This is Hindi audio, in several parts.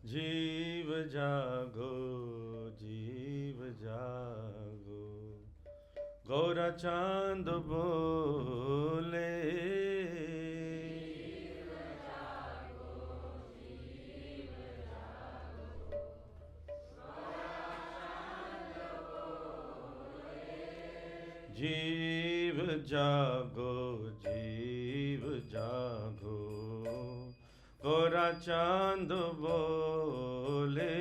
जीव जागो जीव जागो, गौरा चांद बोले। जीव जागो जीव जागो, गौरा चांद बोले।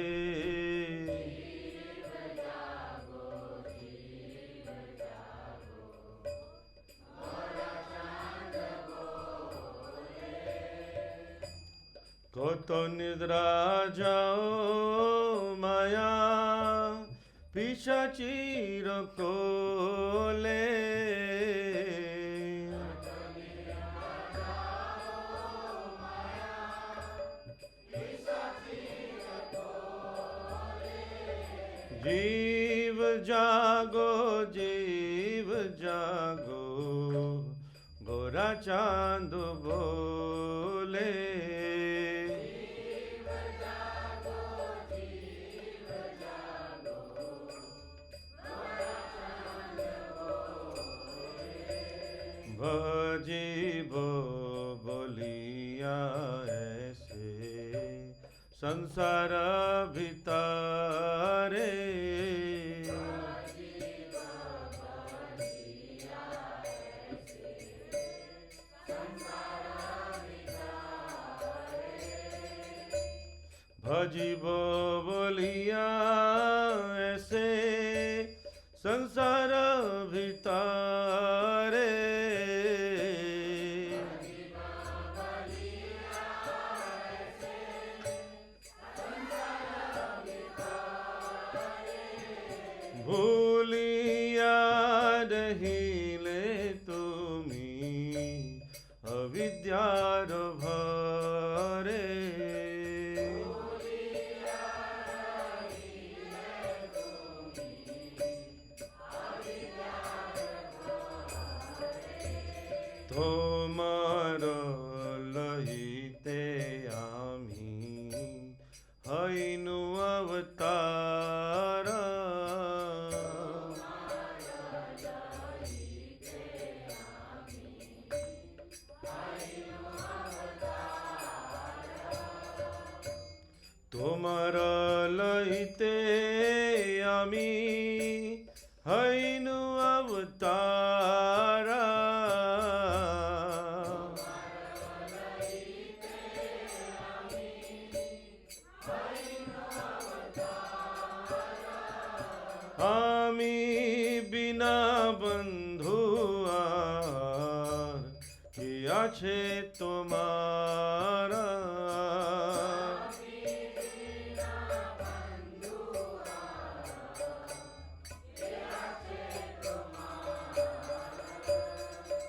को तो निद्रा जाओ माया, पिशाचीर को ले। जीव जागो जीव जागो, गोरा चांद बोले। भजीबो बोलिया ऐसे संसार भितारे। भजीबो बोलिया ऐसे संसार भितारे। भूलिया रहिले तुमी अविद्यार भरे। तोमार लहिते आमी हैनु अवतार। तोमार लहिते आमी हैनु अवतार। आमी बिना बंधु आर के आछे तोमारा।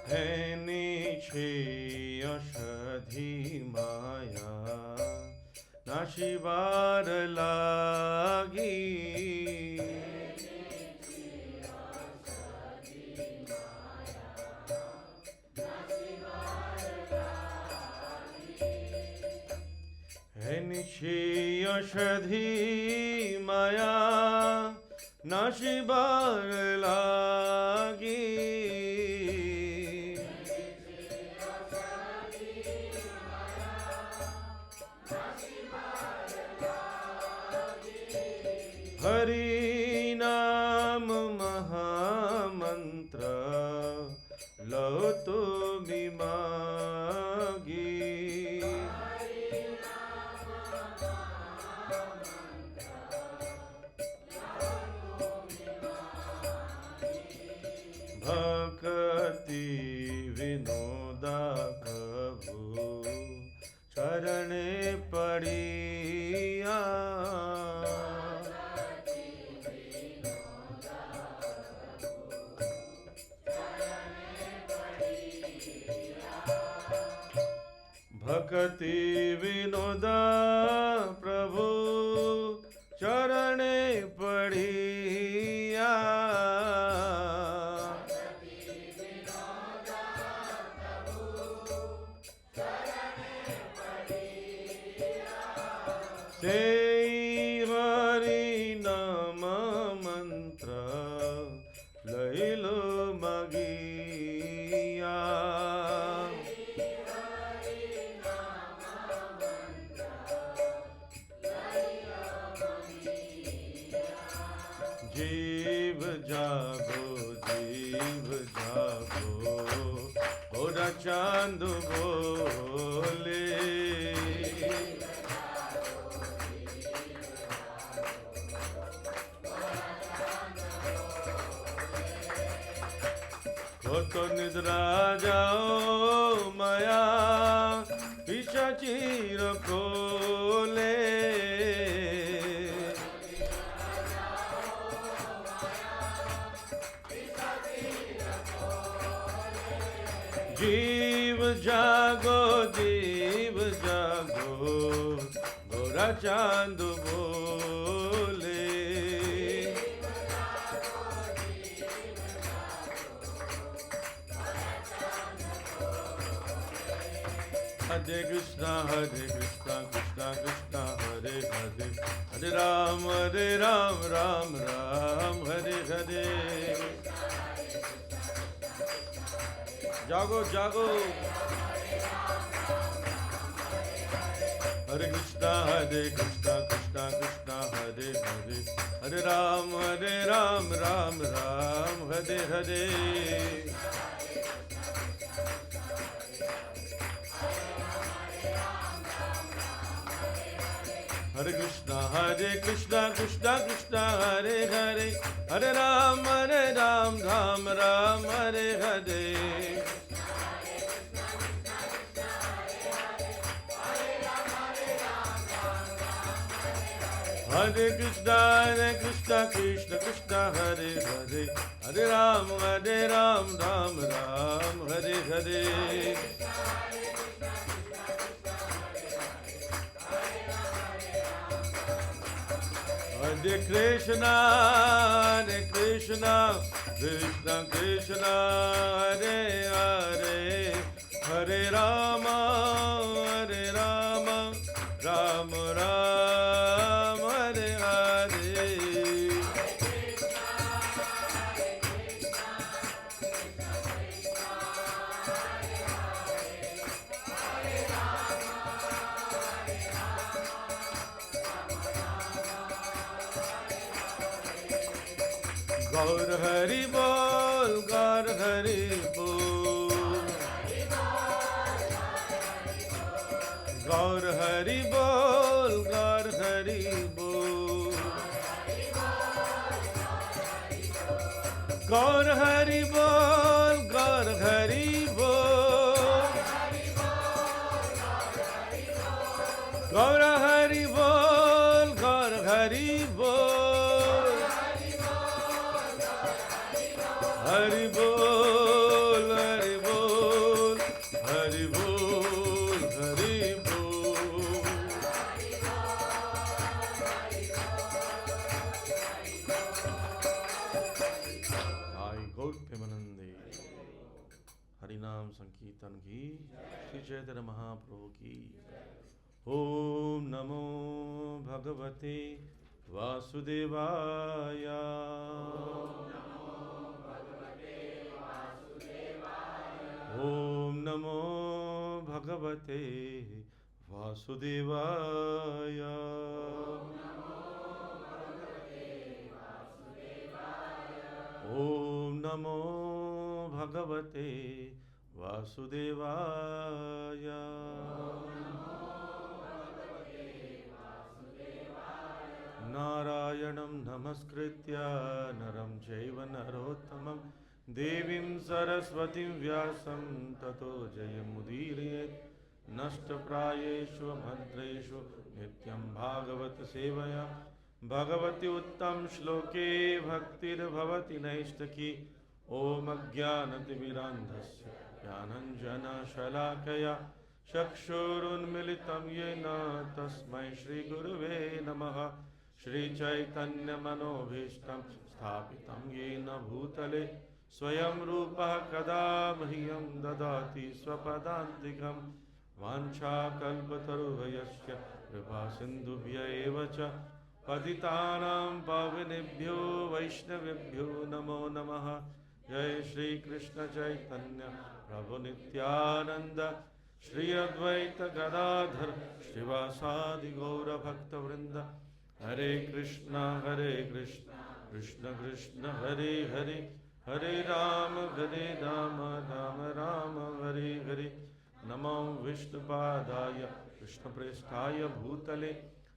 है नीचे औषधि माया नाशिबार लागी। है नीचे औषधि माया नाशिबार लागी। हरि नाम महामंत्र लो तुमी मागी। भक्ति विनोदा कभू चरणे पड़िया। भक्ति विनोदा प्रभु चरणे पड़िया। ते हरि नाम मंत्र लैलो मगिया जीव जागो ओरा चांद बोले तो निद्रा जाओ माया पिशाचीर खोले जीव जागो गोरा चांद बोले हरे कृष्णा कृष्णा कृष्णा हरे हरे हरे राम राम राम हरे हरे जागो जागो हरे कृष्णा कृष्णा कृष्णा हरे हरे हरे राम राम राम हरे हरे हरे कृष्णा कृष्णा कृष्णा हरे हरे हरे राम राम हरे हरे हरे कृष्णा कृष्णा कृष्णा हरे हरे हरे राम राम हरे हरे हरे कृष्णा कृष्णा कृष्णा हरे हरे हरे राम राम हरे हरे गौर हरि बोल गौर हरि बोल गौर हरि बोल गौर हरि बोल गौर हरि बोल गौर हरि बोल गौर हरि बोल गौर हरि बोल हरि बोल हरि बोल हरि बोल हरि बोल आई गौर प्रेमानंदे हरिनाम संकीर्तन की श्री चैतन्य महाप्रभु की ओम नमो भगवते वासुदेवाय ओम नमो भगवते वासुदेवाय ओम नमो भगवते वासुदेवाय नारायणं नमस्कृत्य नरं चैव नरोत्तमं देवीं सरस्वतीं व्यासं ततो जयमुदीरयेत् नष्टप्रायेषु भद्रेषु नित्यं भागवत सेवया भगवति उत्तम श्लोके भक्तिर्भवति नैष्ठकी ओम अज्ञानतिमिरान्धस्य ज्ञानञ्जनशलाकया चक्षुरुन्मिलितं येन तस्मै श्रीगुरुवे नमः श्रीचैतन्यमनोभीष्टं स्थापितं येन भूतले स्वयं रूपः कदा मह्यं ददाति स्वपदान्तिकं वाञ्छाकल्पतरुभ्यश्च कृपा सिन्धुभ्य एव च पतितानां पावनेभ्यो वैष्णवेभ्यो नमो नमः। जय श्री कृष्ण चैतन्य प्रभु नित्यानंद श्री अद्वैत गदाधर श्रीवासादि गौर भक्तवृंद। हरे कृष्ण कृष्ण कृष्ण हरे हरे, हरे राम राम राम हरे हरे। नमो विष्णुपादाय कृष्णप्रेष्ठाय भूतले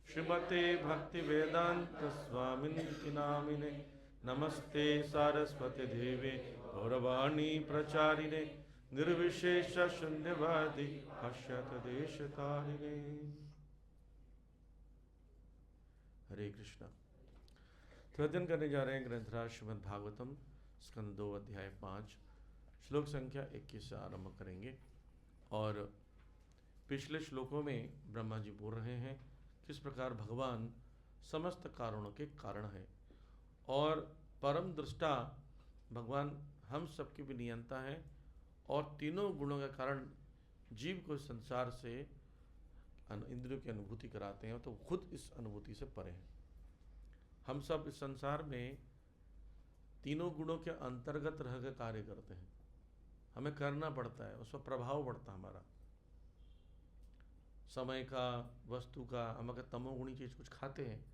श्रीमते भक्तिवेदांत स्वामिनिति नामिने। नमस्ते सारस्वती देवे गौरवाणी प्रचारिणे निर्विशेष शून्यवादी पाश्चात देशतारिणे। हरे कृष्णा। तो अध्ययन करने जा रहे हैं ग्रंथराज श्रीमद् भागवतम स्कंद 2 अध्याय 5 श्लोक संख्या 21 से आरंभ करेंगे। और पिछले श्लोकों में ब्रह्मा जी बोल रहे हैं किस प्रकार भगवान समस्त कारणों के कारण है और परम दृष्टा भगवान हम सबके भी नियंता है और तीनों गुणों के कारण जीव को संसार से इंद्रियों की अनुभूति कराते हैं, तो खुद इस अनुभूति से परे हैं। हम सब इस संसार में तीनों गुणों के अंतर्गत रह कर कार्य करते हैं, हमें करना पड़ता है, उस पर प्रभाव पड़ता है हमारा समय का, वस्तु का। हम अगर तमोगुणी चीज़ कुछ खाते हैं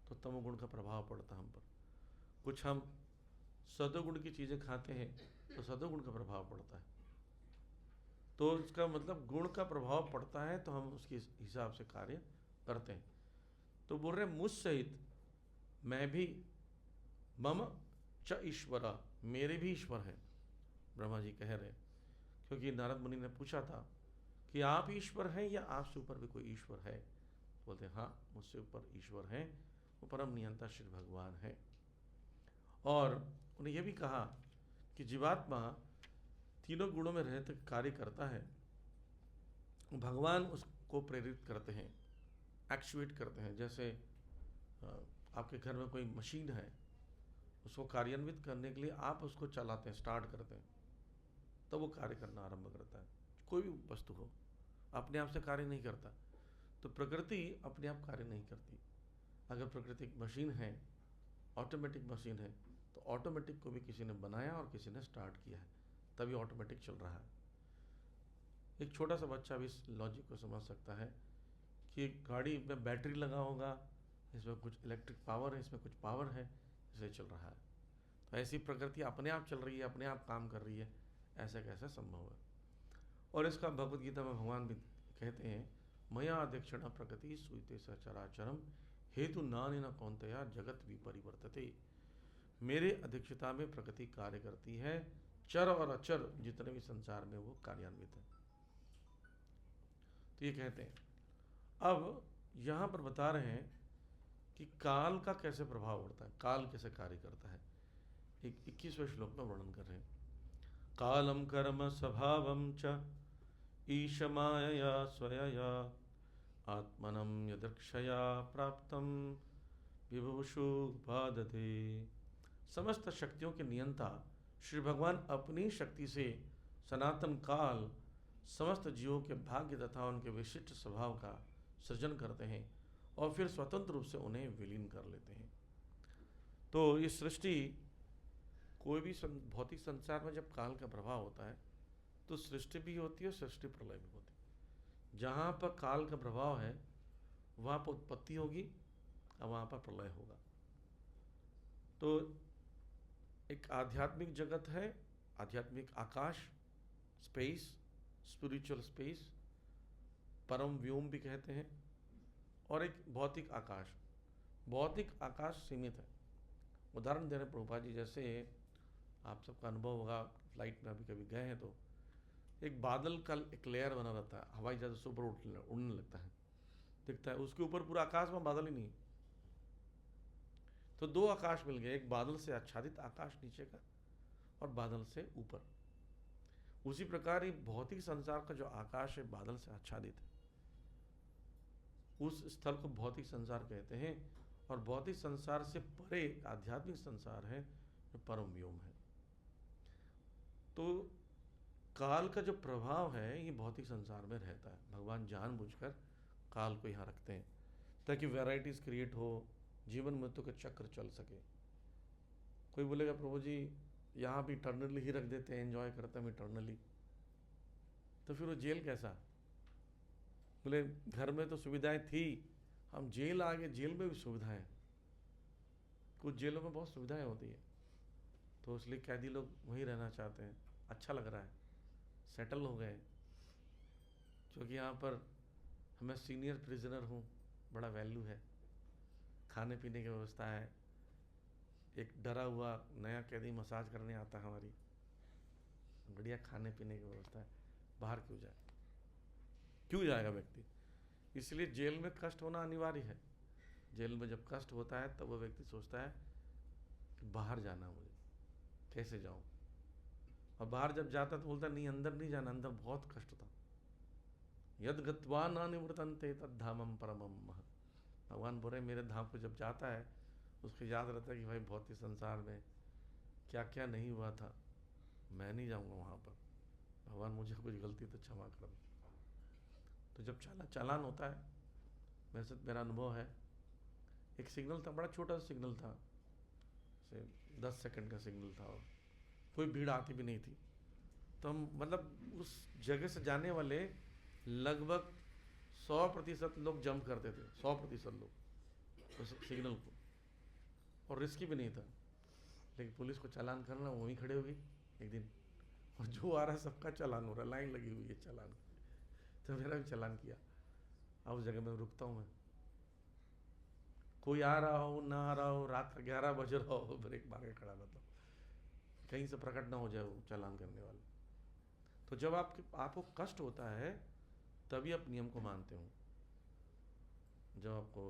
तो तमोगुण का प्रभाव पड़ता है हम पर। कुछ हम सतोगुण की चीज़ें खाते हैं तो सतोगुण का प्रभाव पड़ता है। तो इसका मतलब गुण का प्रभाव पड़ता है तो हम उसके हिसाब से कार्य करते हैं। तो बोल रहे मुझ सहित मैं भी, मम च ईश्वरा, मेरे भी ईश्वर हैं, ब्रह्मा जी कह रहे। क्योंकि नारद मुनि ने पूछा था कि आप ईश्वर हैं या आपसे ऊपर भी कोई ईश्वर है? बोलते हाँ, मुझसे ऊपर ईश्वर हैं, वो परम नियंता श्री भगवान है। और उन्हें यह भी कहा कि जीवात्मा तीनों गुणों में रहते कार्य करता है, भगवान उसको प्रेरित करते हैं, एक्चुएट करते हैं। जैसे आपके घर में कोई मशीन है, उसको कार्यान्वित करने के लिए आप उसको चलाते हैं, स्टार्ट करते हैं, तब वो कार्य करना आरंभ करता है। कोई भी वस्तु हो, अपने आप से कार्य नहीं करता। तो प्रकृति अपने आप कार्य नहीं करती। अगर प्रकृति एक मशीन है, ऑटोमेटिक मशीन है, तो ऑटोमेटिक को भी किसी ने बनाया और किसी ने स्टार्ट किया है, तभी ऑटोमेटिक चल रहा है। एक छोटा सा बच्चा भी इस लॉजिक को समझ सकता है कि गाड़ी में बैटरी लगा होगा, इसमें कुछ इलेक्ट्रिक पावर है, इसमें कुछ पावर है, इसलिए चल रहा है। तो ऐसी प्रकृति अपने आप चल रही है, अपने आप काम कर रही है, ऐसा कैसे संभव है? और इसका भगवद गीता में भगवान भी कहते हैं, मया अध्यक्षण प्रकृति सुईते सचराचरम हेतु नानि न कौन्तेया जगत विपरिवर्तते। मेरे अध्यक्षता में प्रकृति कार्य करती है, चर और अचर जितने भी संसार में वो कार्यान्वित है। तो ये कहते हैं। अब यहाँ पर बता रहे हैं कि काल का कैसे प्रभाव पड़ता है, काल कैसे कार्य करता है। 21वें श्लोक में वर्णन कर रहे हैं, कालम कर्म स्वभावम च ईशमायया स्वयया आत्मनम यदक्षया प्राप्तम विभुषु बाधते। समस्त शक्तियों के नियंता श्री भगवान अपनी शक्ति से सनातन काल समस्त जीवों के भाग्य तथा उनके विशिष्ट स्वभाव का सृजन करते हैं और फिर स्वतंत्र रूप से उन्हें विलीन कर लेते हैं। तो ये सृष्टि, कोई भी भौतिक संसार में जब काल का प्रभाव होता है तो सृष्टि भी होती है, सृष्टि प्रलय भी होती है। जहाँ पर काल का प्रभाव है वहाँ पर उत्पत्ति होगी और वहाँ पर प्रलय होगा। तो एक आध्यात्मिक जगत है, आध्यात्मिक आकाश, स्पेस, स्पिरिचुअल स्पेस, परम व्योम भी कहते हैं, और एक भौतिक आकाश। भौतिक आकाश सीमित है। उदाहरण दे रहे प्रभुपाद जी, जैसे आप सबका अनुभव होगा, फ्लाइट में अभी कभी गए हैं तो एक बादल का एक लेयर बना रहता है, हवाई जहाज से ऊपर उड़ने लगता है, दिखता है, उसके ऊपर पूरा आकाश में बादल ही नहीं। तो दो आकाश मिल गए, एक बादल से आच्छादित आकाश नीचे का और बादल से ऊपर। उसी प्रकार ये भौतिक संसार का जो आकाश है बादल से आच्छादित है, उस स्थल को भौतिक संसार कहते हैं। और भौतिक संसार से परे आध्यात्मिक संसार है जो परम व्योम है। तो काल का जो प्रभाव है ये भौतिक संसार में रहता है। भगवान जानबूझकर काल को यहाँ रखते हैं ताकि वैरायटीज क्रिएट हो, जीवन मृत्यु का चक्र चल सके। कोई बोलेगा प्रभु जी यहाँ भी इटर्नली ही रख देते हैं, एंजॉय करते हैं इटर्नली, तो फिर वो जेल कैसा? बोले घर में तो सुविधाएं थी, हम जेल आ गए, जेल में भी सुविधाएं। कुछ जेलों में बहुत सुविधाएं होती है, तो इसलिए कैदी लोग वहीं रहना चाहते हैं, अच्छा लग रहा है, सेटल हो गए। क्योंकि यहाँ पर मैं सीनियर प्रिजनर हूँ, बड़ा वैल्यू है, खाने पीने की व्यवस्था है, एक डरा हुआ नया कैदी मसाज करने आता है, हमारी बढ़िया खाने पीने की व्यवस्था है, बाहर क्यों जाए, क्यों जाएगा व्यक्ति? इसलिए जेल में कष्ट होना अनिवार्य है। जेल में जब कष्ट होता है तब वो व्यक्ति सोचता है कि बाहर जाना, मुझे कैसे जाऊं? और बाहर जब जाता तो बोलता नहीं, अंदर नहीं जाना, अंदर बहुत कष्ट था। यद गत्वा न निवृतन्ते तद धामम परमम महत्। भगवान बोल रहे मेरे धाम को जब जाता है उसको याद रहता है कि भाई भौतिक संसार में क्या क्या नहीं हुआ था, मैं नहीं जाऊंगा वहाँ पर, भगवान मुझे कुछ गलती तो क्षमा कर दो। तो जब चालान होता है, मेरे साथ मेरा अनुभव है, एक सिग्नल था, बड़ा छोटा सा सिग्नल था, से 10 सेकंड का सिग्नल था, और कोई भीड़ आती भी नहीं थी। तो हम मतलब उस जगह से जाने वाले लगभग 100% लोग जंप करते थे, 100% लोग उस सिग्नल को, और रिस्की भी नहीं था। लेकिन पुलिस को चालान करना, वहीं खड़े हो गई एक दिन, और जो आ रहा है सबका चालान हो रहा है, लाइन लगी हुई है चालान की। तो मेरा भी चालान किया। अब उस जगह में रुकता हूँ मैं, कोई आ रहा हो ना आ रहा हो, रात का 11 बज रहा हो, ब्रेक मार के खड़ा, मतलब कहीं से प्रकट ना हो जाए वो चालान करने वाले। तो जब आपको कष्ट होता है तभी आप नियम को मानते हो। जब आपको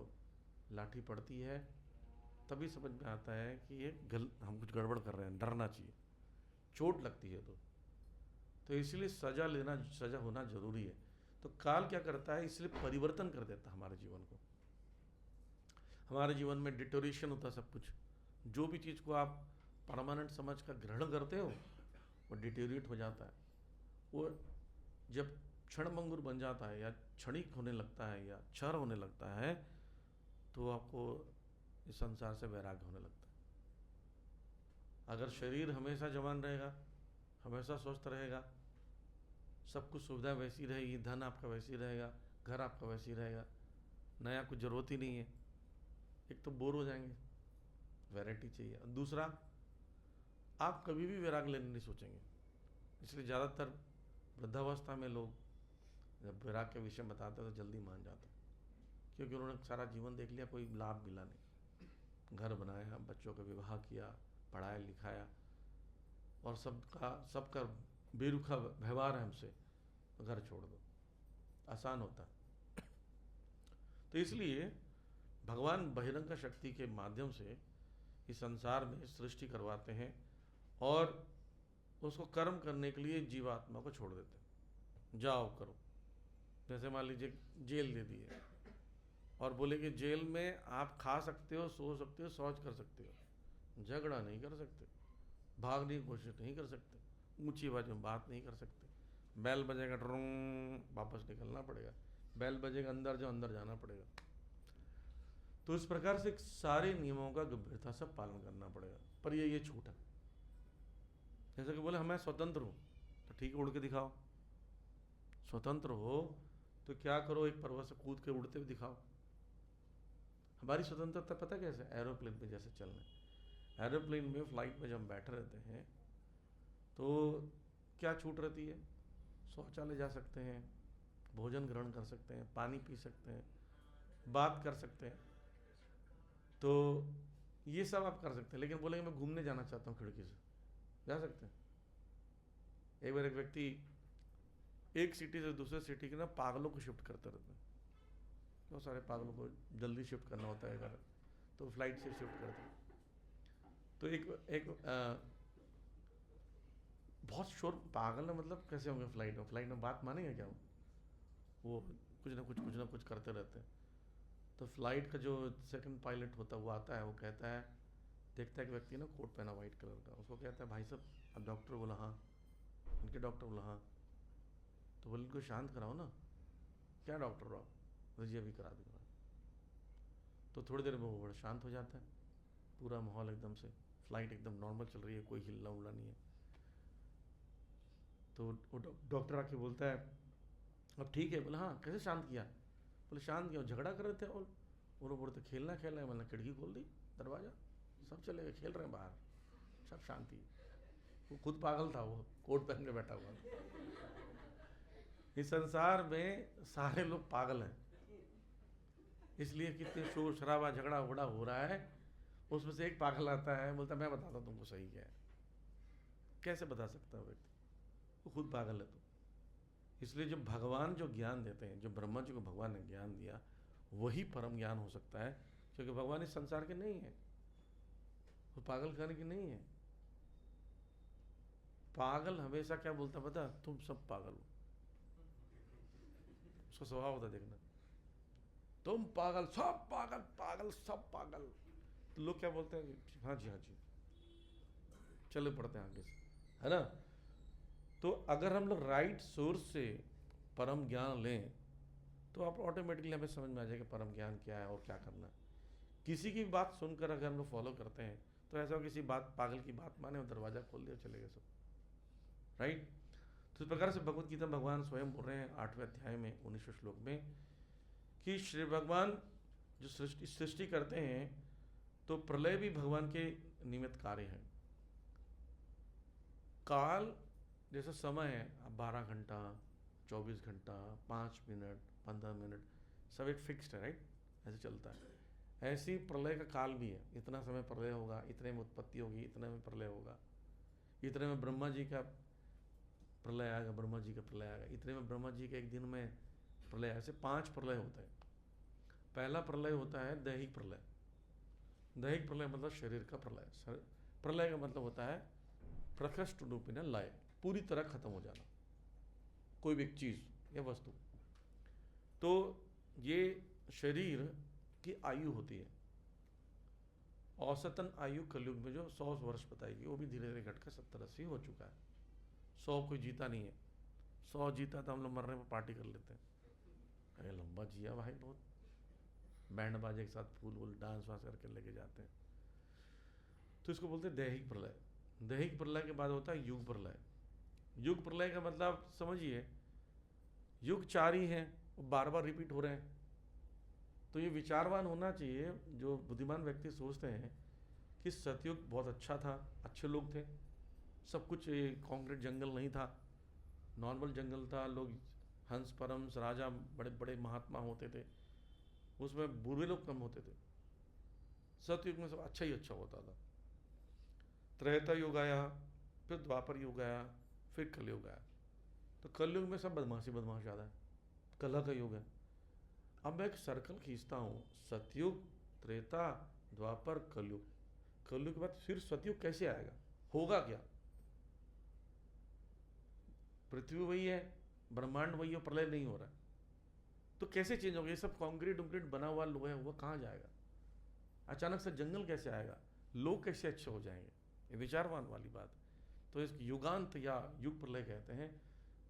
लाठी पड़ती है तभी समझ में आता है कि ये हम कुछ गड़बड़ कर रहे हैं, डरना चाहिए, चोट लगती है तो इसलिए सजा होना जरूरी है। तो काल क्या करता है, इसलिए परिवर्तन कर देता है हमारे जीवन को। हमारे जीवन में डिटोरेशन होता है सब कुछ। जो भी चीज़ को आप परमानेंट समझ कर ग्रहण करते हो वो डिटोरिएट हो जाता है। वो जब क्षणभंगुर बन जाता है या क्षणिक होने लगता है या क्षर होने लगता है तो आपको इस संसार से वैराग्य होने लगता है। अगर शरीर हमेशा जवान रहेगा, हमेशा स्वस्थ रहेगा, सब कुछ सुविधा वैसी रहेगी, धन आपका वैसी रहेगा, घर आपका वैसी रहेगा, नया कुछ जरूरत ही नहीं है, एक तो बोर हो जाएंगे, वैरायटी चाहिए। और दूसरा, आप कभी भी वैराग लेने नहीं सोचेंगे। इसलिए ज़्यादातर वृद्धावस्था में लोग जब वैराग के विषय बताते हैं तो जल्दी मान जाते हैं, क्योंकि उन्होंने सारा जीवन देख लिया, कोई लाभ मिला नहीं। घर बनाया, बच्चों का विवाह किया, पढ़ाया लिखाया, और सबका बेरुखा व्यवहार है हमसे, तो घर छोड़ दो, आसान होता है। तो इसलिए भगवान बहिरंग शक्ति के माध्यम से इस संसार में सृष्टि करवाते हैं और उसको कर्म करने के लिए जीवात्मा को छोड़ देते हैं, जाओ करो। जैसे मान लीजिए जेल दे दी है और बोले कि जेल में आप खा सकते हो, सो सकते हो, शौच कर सकते हो, झगड़ा नहीं कर सकते, भागने की कोशिश नहीं कर सकते, ऊंची आवाज में बात नहीं कर सकते, बैल बजेगा ड्रोंग, वापस निकलना पड़ेगा, बैल बजेगा अंदर जाओ, अंदर जाना पड़ेगा। तो इस प्रकार से सारे नियमों का गंभीरता से पालन करना पड़ेगा। पर ये छूट है। जैसे कि बोले मैं स्वतंत्र हूँ, तो ठीक है, उड़ के दिखाओ। स्वतंत्र हो तो क्या करो, एक पर्वत से कूद के उड़ते हुए दिखाओ। हमारी स्वतंत्रता पता कैसे? एरोप्लेन में जैसे चलना। एरोप्लेन में, फ्लाइट में जब हम बैठे रहते हैं तो क्या छूट रहती है? शौचालय जा सकते हैं, भोजन ग्रहण कर सकते हैं, पानी पी सकते हैं, बात कर सकते हैं, तो ये सब आप कर सकते हैं। लेकिन बोलेंगे मैं घूमने जाना चाहता हूँ खिड़की से, जा सकते हैं। एक बार एक व्यक्ति एक सिटी से दूसरे सिटी के ना पागलों को शिफ्ट करते रहते हैं। बहुत सारे पागलों को जल्दी शिफ्ट करना होता है घर, तो फ्लाइट से शिफ्ट करते हैं। तो एक बहुत शोर पागल है, मतलब कैसे होंगे फ्लाइट में बात मानेंगे क्या? वो कुछ ना कुछ करते रहते हैं। तो फ्लाइट का जो सेकंड पायलट होता है वो आता है, वो कहता है, देखता है कि व्यक्ति ना कोट पहना वाइट कलर का, उसको कहता है भाई साहब आप डॉक्टर? बोला हाँ। इनके डॉक्टर? बोला हाँ। तो बोले इनको शांत कराओ ना। क्या डॉक्टर हो आप? बोले जी अभी करा दूंगा। तो थोड़ी देर में वो बड़ा शांत हो जाता है, पूरा माहौल एकदम से, फ्लाइट एकदम नॉर्मल चल रही है, कोई हिलना उलना नहीं है। तो वो डॉक्टर आके बोलता है अब ठीक है? बोला हाँ। कैसे शांत किया? बोले शांत किया, झगड़ा कर रहे थे और वो बोलते खेलना खेल रहे हैं। मैंने खिड़की खोल दी, दरवाज़ा, सब चले गए, खेल रहे हैं बाहर, सब शांति। वो खुद पागल था, वो कोट पहन के बैठा हुआ। इस संसार में सारे लोग पागल हैं, इसलिए कितने शोर शराबा झगड़ा वगड़ा हो रहा है, उसमें से एक पागल आता है, बोलता मैं बताता हूँ तुमको सही क्या है। कैसे बता सकता है व्यक्ति? वो खुद पागल है। तो इसलिए जो भगवान जो ज्ञान देते हैं, जो ब्रह्मा जी को भगवान ने ज्ञान दिया, वही परम ज्ञान हो सकता है, क्योंकि भगवान इस संसार के नहीं है, वो पागल खाने की नहीं है। पागल हमेशा क्या बोलता पता? तुम सब पागल हो। उसका स्वभाव होता देखना, तुम पागल, सब पागल, पागल सब पागल। तो लोग क्या बोलते हैं? हाँ जी हाँ जी, चले पड़ते हैं आगे से, है ना। तो अगर हम लोग राइट सोर्स से परम ज्ञान लें तो आप ऑटोमेटिकली हमें समझ में आ जाएगा परम ज्ञान क्या है और क्या करना है। किसी की बात सुनकर अगर हम लोग फॉलो करते हैं तो ऐसा हो किसी बात पागल की बात माने और दरवाज़ा खोल दिया चले गए सब, राइट। तो इस प्रकार से भगवत गीता भगवान स्वयं बोल रहे हैं 8वें अध्याय में 19वें श्लोक में कि श्री भगवान जो सृष्टि करते हैं तो प्रलय भी भगवान के निमित्त कार्य है। काल जैसा समय है, अब 12 घंटा, 24 घंटा, 5 मिनट, 15 मिनट, सब एक फिक्स्ड है, राइट, ऐसे चलता है। ऐसे ही प्रलय का काल भी है, इतना समय प्रलय होगा, इतने में उत्पत्ति होगी, इतने में प्रलय होगा, इतने में ब्रह्मा जी का प्रलय आएगा, ब्रह्मा जी का प्रलय आएगा, इतने में ब्रह्मा जी के एक दिन में प्रलय। ऐसे 5 प्रलय होते हैं। पहला प्रलय होता है दैहिक प्रलय। दैहिक प्रलय मतलब शरीर का प्रलय। प्रलय का मतलब होता है प्रकृष्ट रूप में लय, पूरी तरह खत्म हो जाना कोई भी चीज़ या वस्तु। तो ये शरीर की आयु होती है, औसतन आयु कलयुग में जो 100 वर्ष बताएगी, वो भी धीरे धीरे घटकर 70-80 हो चुका है। 100 कोई जीता नहीं है। 100 जीता तो हम लोग मरने पर पार्टी कर लेते हैं, अरे लंबा जिया भाई बहुत, बैंड बाजे के साथ फूल वूल डांस वांस करके लेके जाते हैं। तो इसको बोलते हैं दैहिक प्रलय। दैहिक प्रलय के बाद होता है युग प्रलय। युग प्रलय का मतलब समझिए, युग 4 ही हैं, वो बार बार रिपीट हो रहे हैं। तो ये विचारवान होना चाहिए, जो बुद्धिमान व्यक्ति सोचते हैं कि सतयुग बहुत अच्छा था, अच्छे लोग थे, सब कुछ कॉन्क्रीट जंगल नहीं था, नॉर्मल जंगल था, लोग हंस परम्स राजा बड़े बड़े महात्मा होते थे, उसमें बुरे लोग कम होते थे। सतयुग में सब अच्छा ही अच्छा होता था। त्रेता युग आया, फिर द्वापर युग आया, फिर कलयुग आया। तो कलयुग में सब बदमाशी बदमाश ज़्यादा है, कलह का युग है। अब मैं एक सर्कल खींचता हूँ, सतयुग, त्रेता, द्वापर, कलयुग। कलयुग के बाद फिर सतयुग कैसे आएगा? होगा क्या? पृथ्वी वही है, ब्रह्मांड वही है, प्रलय नहीं हो रहा है, तो कैसे चेंज होगा? ये सब कंक्रीट उंक्रीट बना हुआ लोहा हुआ कहाँ जाएगा? अचानक से जंगल कैसे आएगा? लोग कैसे अच्छे हो जाएंगे? ये विचारवान वाली बात। तो इस युगांत या युग प्रलय कहते हैं,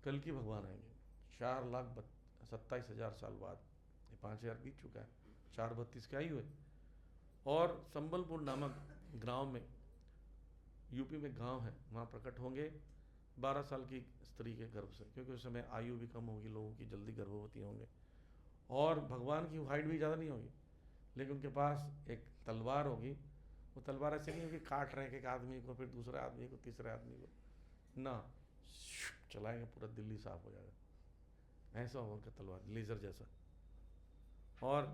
कल की भगवान आएंगे 4,27,000 साल बाद। ये 5,000 बीत चुका है, 4,32 की आयु है। और संबलपुर नामक गांव में, यूपी में गांव है, वहाँ प्रकट होंगे 12 साल की स्त्री के गर्भ से, क्योंकि उस समय आयु भी कम होगी, लोगों की जल्दी गर्भवती होंगे। और भगवान की हाइट भी ज़्यादा नहीं होगी, लेकिन उनके पास एक तलवार होगी। वो तलवार ऐसे नहीं होगी काट रहे हैं एक आदमी को, फिर दूसरे आदमी को, तीसरे आदमी को, ना, चलाएंगे पूरा दिल्ली साफ हो जाएगा, ऐसा होगा उनका तलवार, लेज़र जैसा। और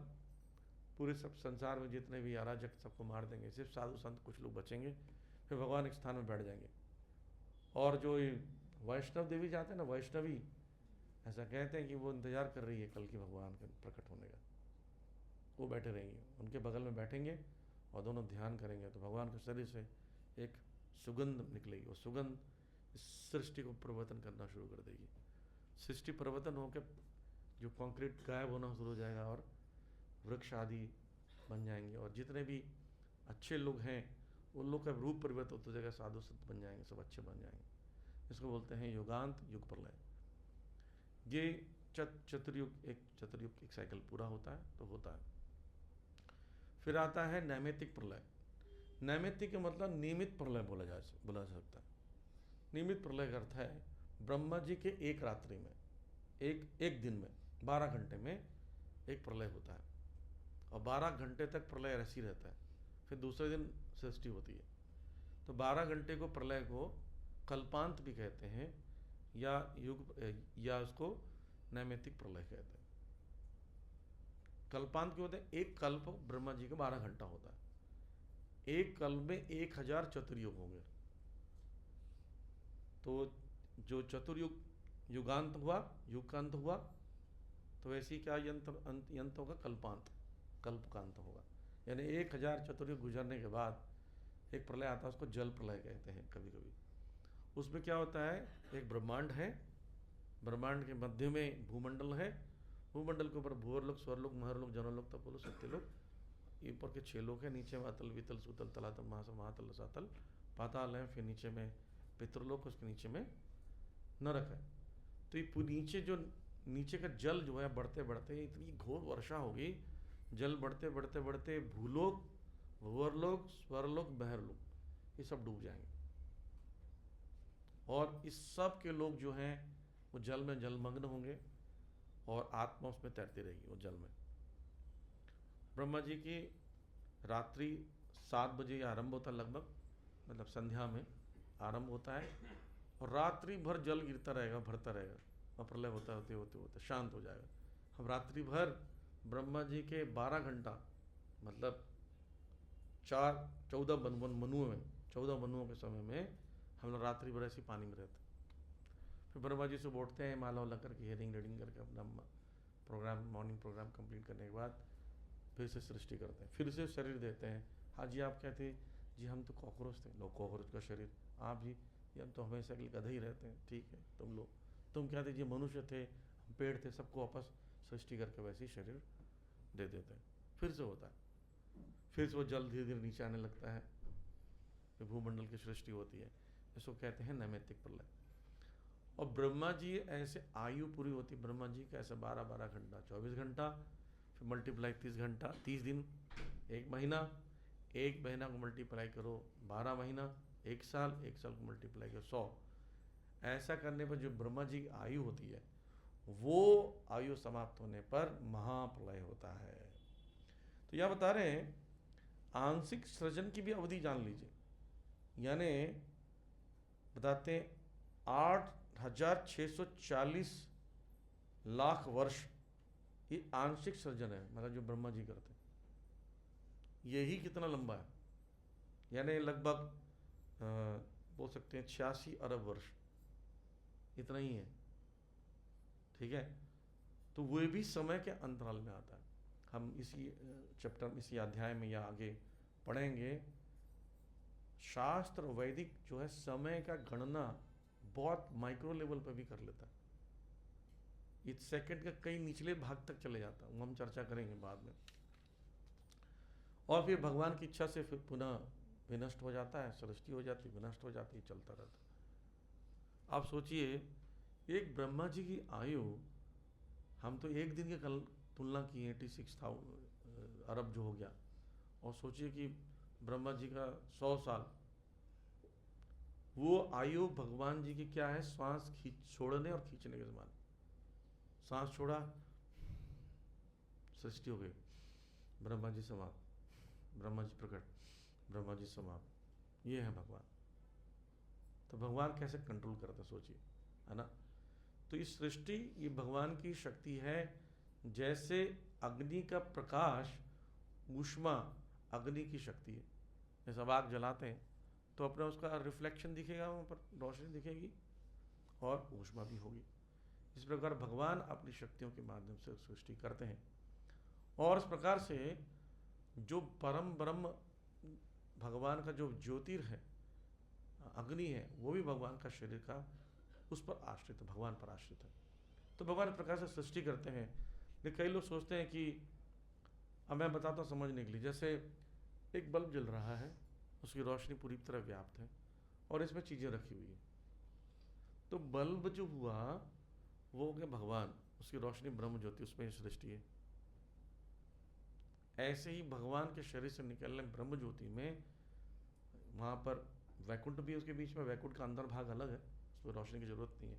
पूरे सब संसार में जितने भी अराजक सबको मार देंगे, सिर्फ साधु संत कुछ लोग बचेंगे, फिर भगवान एक स्थान में बैठ जाएंगे। और जो वैष्णव देवी जाते हैं ना, वैष्णवी, ऐसा कहते हैं कि वो इंतज़ार कर रही है कल की भगवान के प्रकट होने का। वो बैठे रहेंगे, उनके बगल में बैठेंगे और दोनों ध्यान करेंगे, तो भगवान के शरीर से एक सुगंध निकलेगी। वो सुगंध इस सृष्टि को परिवर्तन करना शुरू कर देगी। सृष्टि परिवर्तन होकर जो कंक्रीट गायब होना शुरू हो जाएगा और वृक्ष आदि बन जाएंगे, और जितने भी अच्छे लोग हैं उन लोग का रूप परिवर्तन होता जाएगा, साधु संत बन जाएंगे, सब अच्छे बन जाएंगे। इसको बोलते हैं युगांत, युग प्रलय। ये चतुर्युग एक साइकिल पूरा होता है तो होता है। फिर आता है नैमित्तिक प्रलय। नैमित्तिक का मतलब नियमित प्रलय बोला जा सकता है। नियमित प्रलय का अर्थ है ब्रह्मा जी के एक रात्रि में, एक दिन में 12 घंटे में एक प्रलय होता है, और 12 घंटे तक प्रलय ऐसी रहता है, फिर दूसरे दिन सृष्टि होती है। तो 12 घंटे को प्रलय को कल्पांत भी कहते हैं, या युग, या उसको नैमित्तिक प्रलय कहते हैं। कल्पांत क्यों होते हैं? एक कल्प ब्रह्मा जी का 12 घंटा होता है, एक कल्प में 1000 चतुर्युग होंगे। तो जो चतुर्युग युगांत हुआ, युग का अंत हुआ, तो वैसे ही क्या यंत्र होगा? कल्पांत, कल्प का अंत होगा। यानी 1000 चतुर्युग गुजरने के बाद एक प्रलय आता है, उसको जल प्रलय कहते हैं कभी कभी। उसमें क्या होता है? एक ब्रह्मांड है, ब्रह्मांड के मध्य में भूमंडल है, भूमंडल के ऊपर भूअरलोक, स्वर्लोक, महरलोक, जनलोक, तपोलोक, सत्यलोक, ऊपर के 6 लोक है, नीचे में अतल, वितल, सुतल, तलातल, महातल, रसातल, पाताल है, फिर नीचे में पितृलोक, उसके नीचे में नरक है। तो ये नीचे जो नीचे का जल जो है बढ़ते बढ़ते इतनी घोर वर्षा होगी, जल बढ़ते बढ़ते बढ़ते भूलोक, भूअरलोक, स्वरलोक, बहरलोक ये सब डूब जाएंगे, और इस सब के लोग जो हैं वो जल में जलमग्न होंगे, और आत्मा उसमें तैरती रहेगी वो जल में। ब्रह्मा जी की रात्रि 7 बजे आरंभ होता है लगभग, मतलब संध्या में आरंभ होता है, और रात्रि भर जल गिरता रहेगा, भरता रहेगा, और प्रलय होता होते होते होते शांत हो जाएगा। हम रात्रि भर ब्रह्मा जी के 12 घंटा, मतलब 14 मनुओं में, 14 मनुओं के समय में हम लोग रात्रि भर ऐसी पानी में रहते। फिर ब्रह्मा जी से बोलते हैं, माला वाला करके, हियरिंग रीडिंग करके अपना प्रोग्राम, मॉर्निंग प्रोग्राम कंप्लीट करने के बाद फिर से सृष्टि करते हैं, फिर से शरीर देते हैं। हाँ जी, आप कहते हैं जी हम तो कॉकरोच थे, लो कॉकरोच का शरीर। आप जी, ये हम तो हमेशा के लिए गधे ही रहते हैं। ठीक है, तुम कहते जी मनुष्य थे, हम पेड़ थे, सबको वापस सृष्टि करके वैसे ही शरीर दे देते हैं। फिर से होता है, फिर से वो जल धीरे धीरे नीचे आने लगता है, फिर भूमंडल की सृष्टि होती है। इसको कहते हैं नैमित्तिक प्रलय। और ब्रह्मा जी ऐसे आयु पूरी होती है ब्रह्मा जी का ऐसे 12-12 घंटा, 24 घंटा, फिर मल्टीप्लाई 30 घंटा, 30 दिन, 1 महीना, 1 महीना को मल्टीप्लाई करो 12 महीना, 1 साल, 1 साल को मल्टीप्लाई करो 100। ऐसा करने पर जो ब्रह्मा जी की आयु होती है, वो आयु समाप्त होने पर महाप्रलय होता है। तो यह बता रहे हैं आंशिक सृजन की भी अवधि जान लीजिए, यानी बताते हैं 8640 लाख वर्ष ये आंशिक सृजन है, मतलब जो ब्रह्मा जी करते हैं। यही कितना लंबा है, यानी लगभग बोल सकते हैं 86 अरब वर्ष, इतना ही है। ठीक है, तो वो भी समय के अंतराल में आता है। हम इसी चैप्टर, इसी अध्याय में या आगे पढ़ेंगे। शास्त्र वैदिक जो है समय का गणना बहुत माइक्रो लेवल पर भी कर लेता है, इस सेकंड का कई निचले भाग तक चले जाता है, वो हम चर्चा करेंगे बाद में। और फिर भगवान की इच्छा से फिर पुनः विनष्ट हो जाता है, सृष्टि हो जाती है, विनष्ट हो जाती है, चलता रहता है। आप सोचिए, एक ब्रह्मा जी की आयु, हम तो एक दिन की कल तुलना की 86,000 अरब जो हो गया, और सोचिए कि ब्रह्मा जी का 100 साल, वो आयु भगवान जी की क्या है? श्वास छोड़ने और खींचने के समान। सांस छोड़ा, सृष्टि हो गई, ब्रह्मा जी समाप्त, ब्रह्मा जी प्रकट, ब्रह्मा जी समाप्त। ये है भगवान। तो भगवान कैसे कंट्रोल करता, सोचिए, है ना। तो इस सृष्टि, ये भगवान की शक्ति है। जैसे अग्नि का प्रकाश, ऊष्मा अग्नि की शक्ति है। जैसे आग जलाते हैं तो अपना उसका रिफ्लेक्शन दिखेगा, वहाँ पर रोशनी दिखेगी और ऊष्मा भी होगी। इस प्रकार भगवान अपनी शक्तियों के माध्यम से सृष्टि करते हैं। और इस प्रकार से जो परम ब्रह्म भगवान का जो ज्योतिर है, अग्नि है, वो भी भगवान का शरीर का उस पर आश्रित है, भगवान पर आश्रित है। तो भगवान इस प्रकार से सृष्टि करते हैं। लेकिन कई लोग सोचते हैं कि, अब मैं बताता हूँ समझने के लिए, जैसे एक बल्ब जल रहा है, उसकी रोशनी पूरी तरह व्याप्त है और इसमें चीज़ें रखी हुई है। तो बल्ब जो हुआ वो हो गया भगवान, उसकी रोशनी ब्रह्म ज्योति, उसमें ही सृष्टि है। ऐसे ही भगवान के शरीर से निकलने ब्रह्म ज्योति में, वहाँ पर वैकुंठ भी उसके बीच में, वैकुंठ का अंदर भाग अलग है, उसमें रोशनी की जरूरत नहीं है।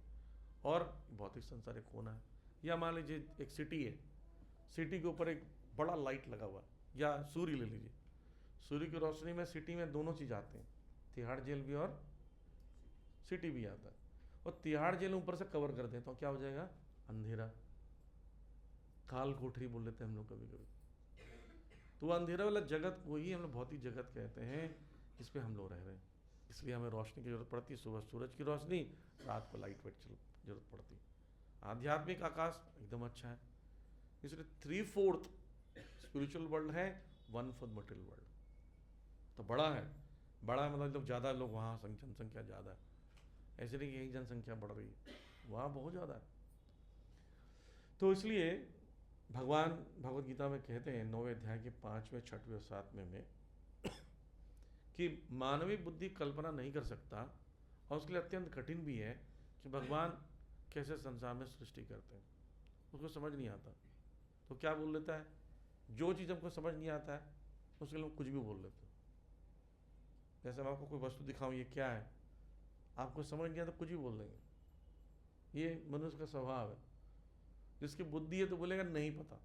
और भौतिक संसार एक कोना है। या मान लीजिए एक सिटी है, सिटी के ऊपर एक बड़ा लाइट लगा हुआ है, या सूर्य ले लीजिए, सूर्य की रोशनी में सिटी में दोनों चीज़ आते हैं, तिहाड़ जेल भी और सिटी भी आता है। और तिहाड़ जेल ऊपर से कवर कर दें तो क्या हो जाएगा? अंधेरा, काल कोठरी बोल लेते हैं हम लोग कभी कभी। तो वो अंधेरा वाला जगत वही हम लोग भौतिक जगत कहते हैं, जिस पे हम लोग रह रहे हैं। इसलिए हमें रोशनी की जरूरत पड़ती है, सुबह सूरज की रोशनी, रात को लाइट वेट जरूरत पड़ती है। आध्यात्मिक आकाश एकदम अच्छा है, इसलिए 3/4 स्पिरिचुअल वर्ल्ड है, 1/4 मटेरियल वर्ल्ड। तो बड़ा है, बड़ा मतलब लोग ज़्यादा लोग वहाँ जनसंख्या ज़्यादा है, ऐसे नहीं कि यही जनसंख्या बढ़ रही है, वहाँ बहुत ज़्यादा है। तो इसलिए भगवान भगवत गीता में कहते हैं 9वें अध्याय के 5वें 6वें और 7वें में कि मानवीय बुद्धि कल्पना नहीं कर सकता, और उसके लिए अत्यंत कठिन भी है कि भगवान कैसे संसार में सृष्टि करते हैं, उसको समझ नहीं आता। तो क्या बोल लेता है, जो चीज़ हमको समझ नहीं आता है उसके लिए हम कुछ भी बोल लेते हैं। जैसे मैं आपको कोई वस्तु दिखाऊं, ये क्या है, आपको समझ नहीं आता कुछ भी बोल देंगे। ये मनुष्य का स्वभाव है। जिसकी बुद्धि है तो बोलेगा नहीं पता,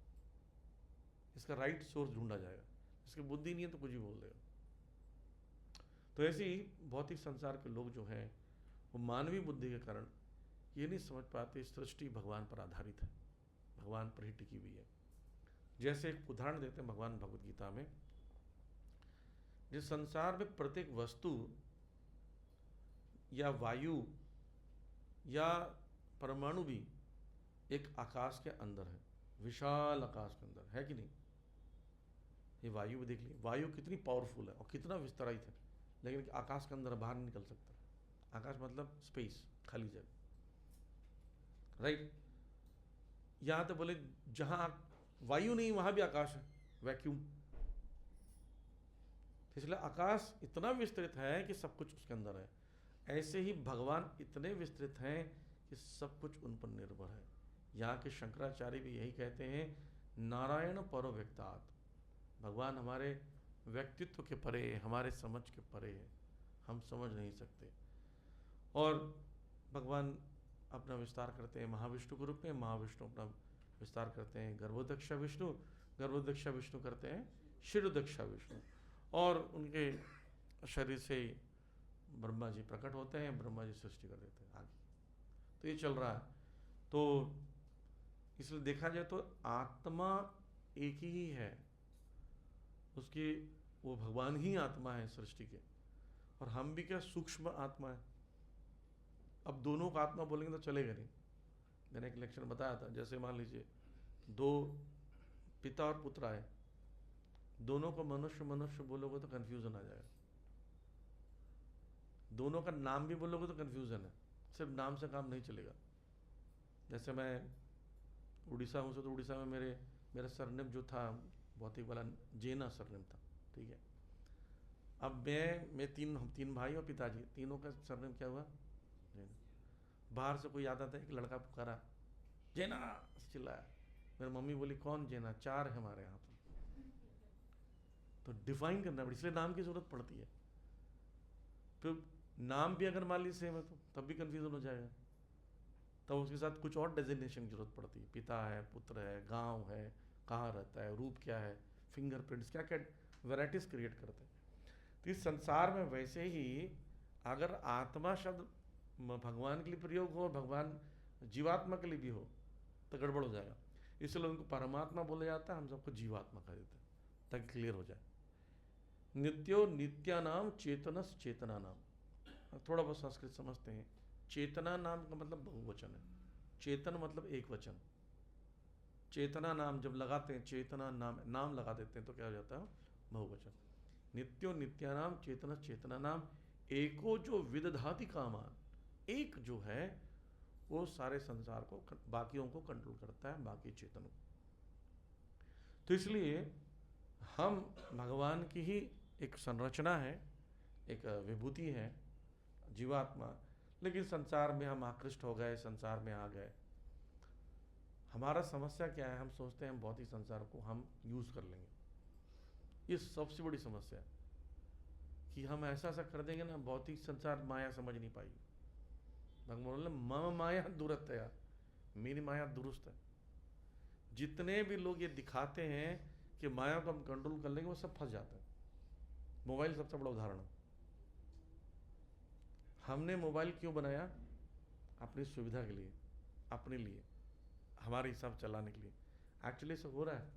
इसका राइट सोर्स ढूंढा जाएगा। जिसकी बुद्धि नहीं है तो कुछ भी बोल देगा। तो ऐसे ही भौतिक संसार के लोग जो हैं वो मानवीय बुद्धि के कारण ये नहीं समझ पाते सृष्टि भगवान पर आधारित है, भगवान पर ही टिकी हुई है। जैसे एक उदाहरण देते हैं भगवान भगवत गीता में, जिस संसार में प्रत्येक वस्तु या वायु या परमाणु भी एक आकाश के अंदर है, विशाल आकाश के अंदर है कि नहीं। ये वायु भी देख लीजिए, वायु कितनी पावरफुल है और कितना विस्तारित है, लेकिन आकाश के अंदर बाहर नहीं निकल सकता। आकाश मतलब स्पेस, खाली जगह, राइट। यहाँ तो बोले जहाँ वायु नहीं वहाँ भी आकाश है, वैक्यूम। इसलिए आकाश इतना विस्तृत है कि सब कुछ उसके अंदर है। ऐसे ही भगवान इतने विस्तृत हैं कि सब कुछ उन पर निर्भर है। यहाँ के शंकराचार्य भी यही कहते हैं, नारायण परो व्यक्तात्, भगवान हमारे व्यक्तित्व के परे, हमारे समझ के परे है, हम समझ नहीं सकते। और भगवान अपना विस्तार करते हैं महाविष्णु के रूप में, महाविष्णु अपना विस्तार करते हैं गर्भोदक्षा विष्णु, गर्भोदक्षा विष्णु करते हैं शिरोदक्षा विष्णु, और उनके शरीर से ब्रह्मा जी प्रकट होते हैं, ब्रह्मा जी सृष्टि कर देते हैं आगे। तो ये चल रहा है। तो इसलिए देखा जाए तो आत्मा एक ही है, उसकी वो भगवान ही आत्मा है सृष्टि के, और हम भी क्या सूक्ष्म आत्मा है। अब दोनों का आत्मा बोलेंगे तो चलेगा नहीं। मैंने एक लेक्चर में बताया था, जैसे मान लीजिए दो पिता और पुत्र आए, दोनों को मनुष्य मनुष्य बोलोगे तो कन्फ्यूजन आ जाएगा, दोनों का नाम भी बोलोगे तो कन्फ्यूजन है, सिर्फ नाम से काम नहीं चलेगा। जैसे मैं उड़ीसा हूँ, तो उड़ीसा में मेरा सरनेम जो था भौतिक वाला जेना सरनेम था, ठीक है। अब मैं तीन भाई और पिताजी, तीनों का सरनेम क्या हुआ? जेना। बाहर से कोई आता था, एक लड़का पुकारा जेना चिल्लाया, मेरी मम्मी बोली कौन जेना? 4 है हमारे यहाँ पर। तो डिफाइन करना पड़ता, इसलिए नाम की जरूरत पड़ती है। फिर नाम भी अगर मान लीजिए सेम है तो तब भी कन्फ्यूजन हो जाएगा, तब उसके साथ कुछ और डेजिग्नेशन की जरूरत पड़ती है, पिता है, पुत्र है, गांव है, कहाँ रहता है, रूप क्या है, फिंगरप्रिंट्स, क्या क्या वैराइटीज क्रिएट करते हैं। तो इस संसार में वैसे ही अगर आत्मा शब्द भगवान के लिए प्रयोग हो और भगवान जीवात्मा के लिए भी हो तो गड़बड़ हो जाएगा। इसलिए उनको परमात्मा बोला जाता है, हम सबको जीवात्मा कह देते हैं ताकि क्लियर हो जाए। नित्यो नित्यानाम चेतनस चेतना नाम, थोड़ा बहुत संस्कृत समझते हैं। चेतना नाम का मतलब बहुवचन है, चेतन मतलब एक वचन। चेतना नाम जब लगाते हैं, चेतना नाम लगा देते हैं तो क्या हो जाता है? बहुवचन। नित्यो नित्यानाम चेतनस चेतना नाम, एको जो विदधाति कामान, एक जो है वो सारे संसार को, बाकियों को कंट्रोल करता है, बाकी चेतनों। तो इसलिए हम भगवान की ही एक संरचना है, एक विभूति है जीवात्मा, लेकिन संसार में हम आकृष्ट हो गए, संसार में आ गए। हमारा समस्या क्या है, हम सोचते हैं हम भौतिक संसार को हम यूज़ कर लेंगे। ये सबसे बड़ी समस्या है कि हम ऐसा ऐसा कर देंगे ना, भौतिक संसार माया समझ नहीं पाएगी। भगवान बोले मम माया दुरतया, मेरी माया दुरुस्त है। जितने भी लोग ये दिखाते हैं कि माया को हम कंट्रोल कर लेंगे, वो सब फंस जाते हैं। मोबाइल सबसे बड़ा उदाहरण है। हमने मोबाइल क्यों बनाया? अपनी सुविधा के लिए, अपने लिए, हमारे हिसाब चलाने के लिए। एक्चुअली सब हो रहा है,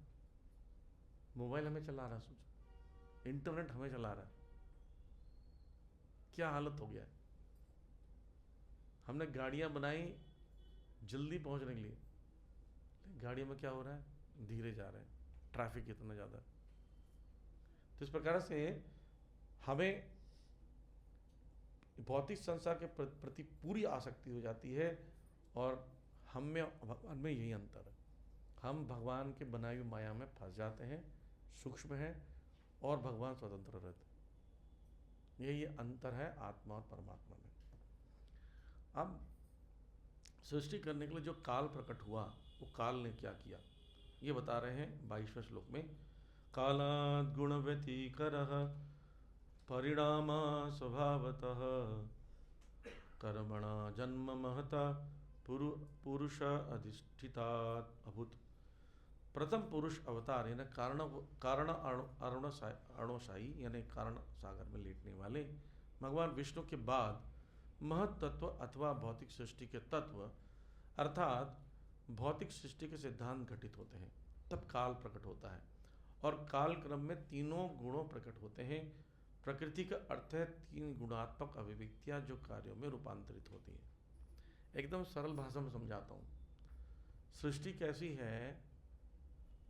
मोबाइल हमें चला रहा है, सोचो, इंटरनेट हमें चला रहा है। क्या हालत हो गया है। हमने गाड़ियां बनाई जल्दी पहुंचने के लिए, लेकिन गाड़ियों में क्या हो रहा है, धीरे जा रहे हैं, ट्रैफिक इतना ज़्यादा। तो इस प्रकार से हमें भौतिक संसार के प्रति पूरी आसक्ति हो जाती है, और हम में भगवान में यही अंतर है। हम भगवान के बनाई हुई माया में फंस जाते हैं, सूक्ष्म हैं, और भगवान स्वतंत्र रहते हैं। यही अंतर है आत्मा और परमात्मा में। अब सृष्टि करने के लिए जो काल प्रकट हुआ, वो काल ने क्या किया, ये बता रहे हैं 22वें श्लोक में। कालात् गुण व्यतिकरः परिणाम स्वभावतः कर्मणा जन्म महता पुरुष अधिष्ठितात् अभूत। प्रथम पुरुष अवतार यानी कारण अरुणशाही यानी कारण सागर में लेटने वाले भगवान विष्णु के बाद महत तत्व अथवा भौतिक सृष्टि के तत्व अर्थात भौतिक सृष्टि के सिद्धांत घटित होते हैं, तब काल प्रकट होता है। और काल क्रम में तीनों गुणों प्रकट होते हैं। प्रकृति का अर्थ है तीन गुणात्मक अभिव्यक्तियां जो कार्यों में रूपांतरित होती हैं। एकदम सरल भाषा में समझाता हूँ। सृष्टि कैसी है,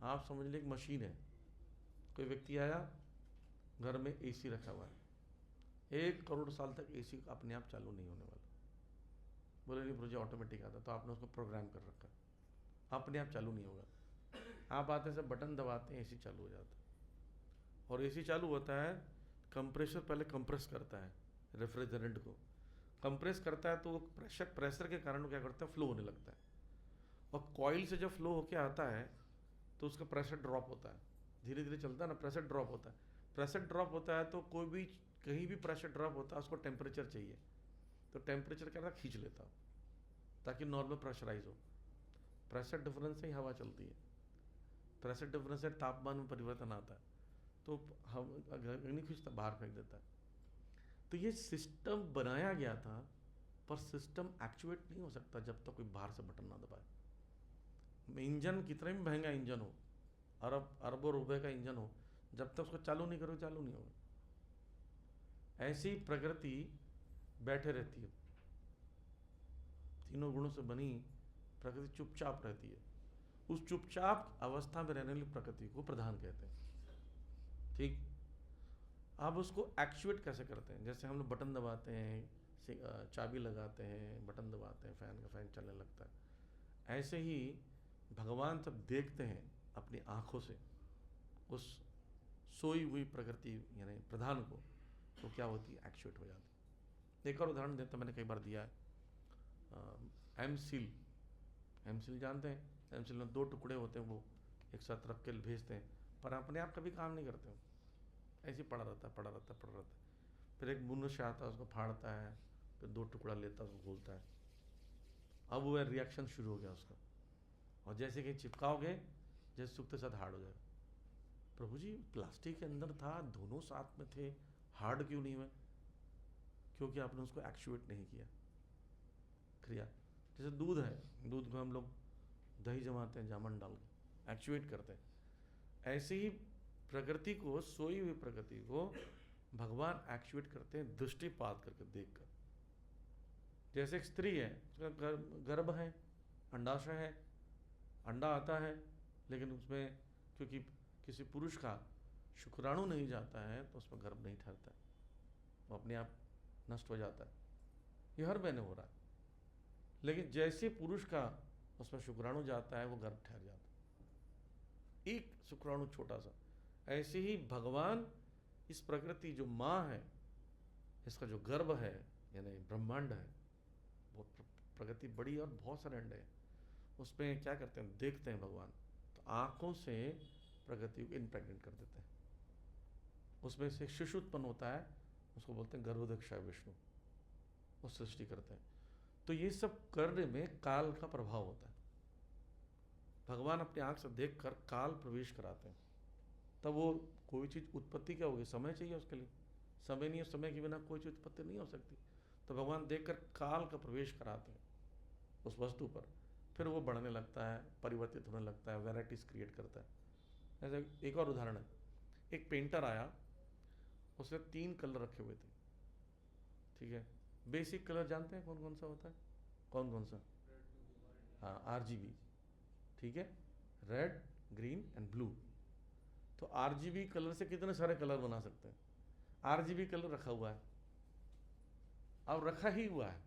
आप समझ लीजिए एक मशीन है। कोई व्यक्ति आया, घर में एसी रखा हुआ है, 1 करोड़ साल तक एसी अपने आप चालू नहीं होने वाला। बोले नहीं मुझे ऑटोमेटिक आता, तो आपने उसको प्रोग्राम कर रखा है, अपने आप चालू नहीं होगा। आप आते से बटन दबाते हैं, एसी चालू हो जाता है। और एसी चालू होता है, कंप्रेसर पहले कंप्रेस करता है, रेफ्रिजरेंट को कंप्रेस करता है, तो प्रेशर के कारण क्या करता है, फ्लो होने लगता है। और कॉइल से जब फ्लो होके आता है तो उसका प्रेशर ड्रॉप होता है, धीरे धीरे चलता है ना, प्रेशर ड्रॉप होता है। प्रेशर ड्रॉप होता है तो कोई भी कहीं भी प्रेशर ड्रॉप होता है, उसको टेम्परेचर चाहिए, तो टेम्परेचर क्या करता है, खींच लेता है ताकि नॉर्मल प्रेशराइज हो। प्रेशर डिफरेंस से ही हवा चलती है, प्रेशर डिफरेंस से तापमान में परिवर्तन आता है, तो हम नहीं खींचता, बाहर फेंक देता है। तो ये सिस्टम बनाया गया था, पर सिस्टम एक्चुएट नहीं हो सकता जब तक कोई बाहर से बटन ना दबाए। इंजन कितना भी महंगा इंजन हो, अरबों रुपए का इंजन हो, जब तक उसको चालू नहीं करो चालू नहीं होगा। ऐसी प्रकृति बैठे रहती है, तीनों गुणों से बनी प्रकृति चुपचाप रहती है। उस चुपचाप अवस्था में रहने वाली प्रकृति को प्रधान कहते हैं। ठीक, अब उसको एक्चुएट कैसे करते हैं? जैसे हम लोग बटन दबाते हैं, चाबी लगाते हैं, बटन दबाते हैं, फैन का फैन चलने लगता है। ऐसे ही भगवान जब देखते हैं अपनी आँखों से उस सोई हुई प्रकृति यानी प्रधान को, तो क्या होती है, एक्चुएट हो जाती है। एक और उदाहरण देता, मैंने कई बार दिया है। एमसील, एमसील जानते हैं? एमसील में 2 टुकड़े होते हैं, वो एक साथ रख के भेजते हैं, पर अपने आप कभी काम नहीं करते हो, ऐसे ही पड़ा रहता है, पड़ा रहता है, पड़ा रहता है। फिर एक मनुष्य आता है, उसको फाड़ता है, फिर 2 टुकड़ा लेता है, उसको खोलता है। अब वो रिएक्शन शुरू हो गया उसका, और जैसे कि चिपकाओगे, जैसे सूखते साथ हार्ड हो जाएगा। प्रभु जी प्लास्टिक के अंदर था, दोनों साथ में थे, हार्ड क्यों नहीं हुए? क्योंकि आपने उसको एक्चुएट नहीं किया। क्रिया जैसे दूध है, दूध को हम लोग दही जमाते हैं, जामन डाल के एक्चुएट करते हैं। ऐसे ही प्रकृति को, सोई हुई प्रकृति को भगवान एक्चुएट करते हैं दृष्टिपात करके, देख कर। जैसे एक स्त्री है, उसका गर्भ है, अंडाशय है, अंडा आता है, लेकिन उसमें क्योंकि किसी पुरुष का शुक्राणु नहीं जाता है, तो उसमें गर्भ नहीं ठहरता है, वो अपने आप नष्ट हो जाता है। ये हर महीने हो रहा है। लेकिन जैसे पुरुष का उसमें शुक्राणु जाता है, वो गर्भ ठहर जाता है, एक शुक्राणु छोटा सा। ऐसे ही भगवान इस प्रकृति जो माँ है, इसका जो गर्भ है यानी ब्रह्मांड है, बहुत प्रगति बड़ी है और बहुत सारे अंडे हैं। उसमें क्या करते हैं, देखते हैं भगवान, तो आँखों से प्रगति को इम्प्रेग्नेट कर देते हैं। उसमें से एक शिशु उत्पन्न होता है, उसको बोलते हैं गर्भोदक विष्णु, वो सृष्टि करते हैं। तो ये सब करने में काल का प्रभाव होता है। भगवान अपनी आंख से देखकर काल प्रवेश कराते हैं, तब वो कोई चीज़ उत्पत्ति क्या होगी, समय चाहिए उसके लिए, समय नहीं है, समय के बिना कोई चीज़ उत्पत्ति नहीं हो सकती। तो भगवान देखकर काल का प्रवेश कराते हैं उस वस्तु पर, फिर वो बढ़ने लगता है, परिवर्तित होने लगता है, वैराइटीज क्रिएट करता है। ऐसे एक और उदाहरण है, एक पेंटर आया, उसने 3 कलर रखे हुए थे, ठीक है। बेसिक कलर जानते हैं कौन कौन सा होता है, कौन कौन सा? हाँ, RGB, ठीक है, रेड, ग्रीन एंड ब्लू। तो RGB कलर से कितने सारे कलर बना सकते हैं। RGB कलर रखा हुआ है, अब रखा ही हुआ है,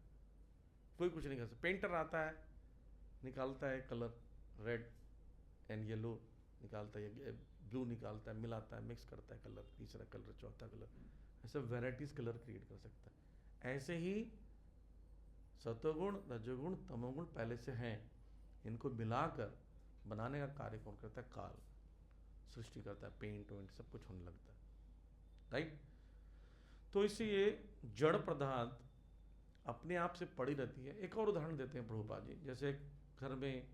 कोई कुछ नहीं कर सकता। पेंटर आता है, निकालता है कलर, रेड एंड येलो निकालता है, ब्लू निकालता है, मिलाता है, मिक्स करता है कलर, तीसरा कलर, चौथा कलर, ऐसे वेराइटीज कलर क्रिएट कर सकता है। ऐसे ही सतोगुण, रजोगुण, तमोगुण पहले से हैं, इनको मिलाकर बनाने का कार्य कौन करता है? काल सृष्टि करता है, पेंट वेंट सब कुछ होने लगता है, राइट। तो इसलिए जड़ पदार्थ अपने आप से पड़ी रहती है। एक और उदाहरण देते हैं प्रभुपाद जी, जैसे घर में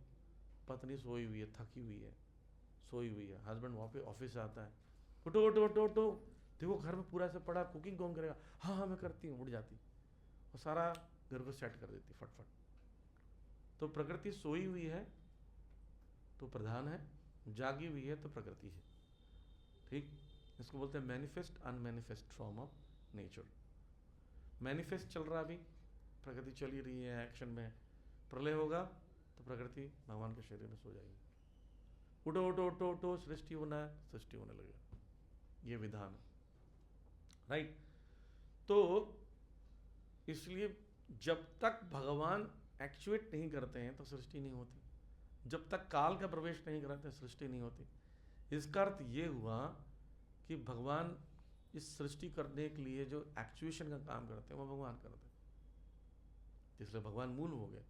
पत्नी सोई हुई है, थकी हुई है, सोई हुई है, हस्बैंड वहाँ पे ऑफिस से आता है, उठो उठो उठो उठो, देखो घर में पूरा ऐसा पड़ा, कुकिंग कौन करेगा? हाँ हाँ मैं करती हूँ, उठ जाती और सारा घर को सेट कर देती फटफट। तो प्रकृति सोई हुई है तो प्रधान है, जागी हुई है तो प्रकृति है, ठीक। इसको बोलते हैं manifest unmanifest form of nature. Manifest चल रहा, अभी प्रकृति चल ही रही है एक्शन में, प्रलय होगा तो प्रकृति भगवान के शरीर में सो जाएगी। उठो उठो उठो उठो, सृष्टि होना है, सृष्टि होने लगेगा, ये विधान है, राइट। तो इसलिए जब तक भगवान एक्चुएट नहीं करते हैं तो सृष्टि नहीं होती, जब तक काल का प्रवेश नहीं कराते सृष्टि नहीं होती। इसका अर्थ ये हुआ कि भगवान इस सृष्टि करने के लिए जो एक्चुएशन का काम करते हैं वो भगवान करते हैं, इसलिए भगवान मूल हो गए।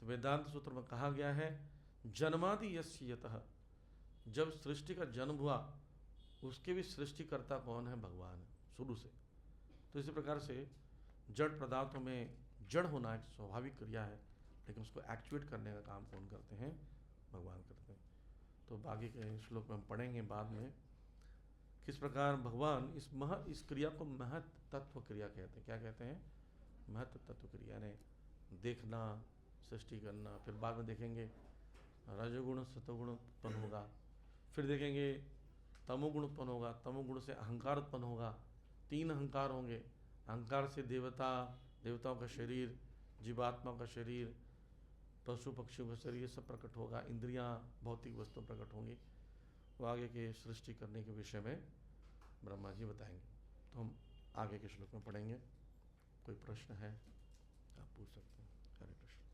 तो वेदांत सूत्र में कहा गया है, जन्मादि यस्य यतः, जब सृष्टि का जन्म हुआ उसके भी सृष्टिकर्ता कौन है? भगवान है शुरू से। तो इसी प्रकार से जड़ पदार्थों में जड़ होना एक स्वाभाविक क्रिया है, लेकिन उसको एक्चुएट करने का काम कौन करते हैं? भगवान करते हैं। तो बाकी के श्लोक में हम पढ़ेंगे बाद में किस प्रकार भगवान इस क्रिया को महत तत्व क्रिया कहते हैं। क्या कहते हैं? महत तत्व क्रिया, यानी देखना, सृष्टि करना। फिर बाद में देखेंगे रजोगुण सतोगुण उत्पन्न होगा, फिर देखेंगे तमोगुण उत्पन्न होगा, तमोगुण से अहंकार उत्पन्न होगा, 3 अहंकार होंगे, अहंकार से देवताओं का शरीर, जीवात्मा का शरीर, पशु पक्षियों का शरीर, ये सब प्रकट होगा, इंद्रियां, भौतिक वस्तु प्रकट होंगी। वो आगे के सृष्टि करने के विषय में ब्रह्मा जी बताएंगे, तो हम आगे के श्लोक में पढ़ेंगे। कोई प्रश्न है आप पूछ सकते हैं। हरे कृष्ण।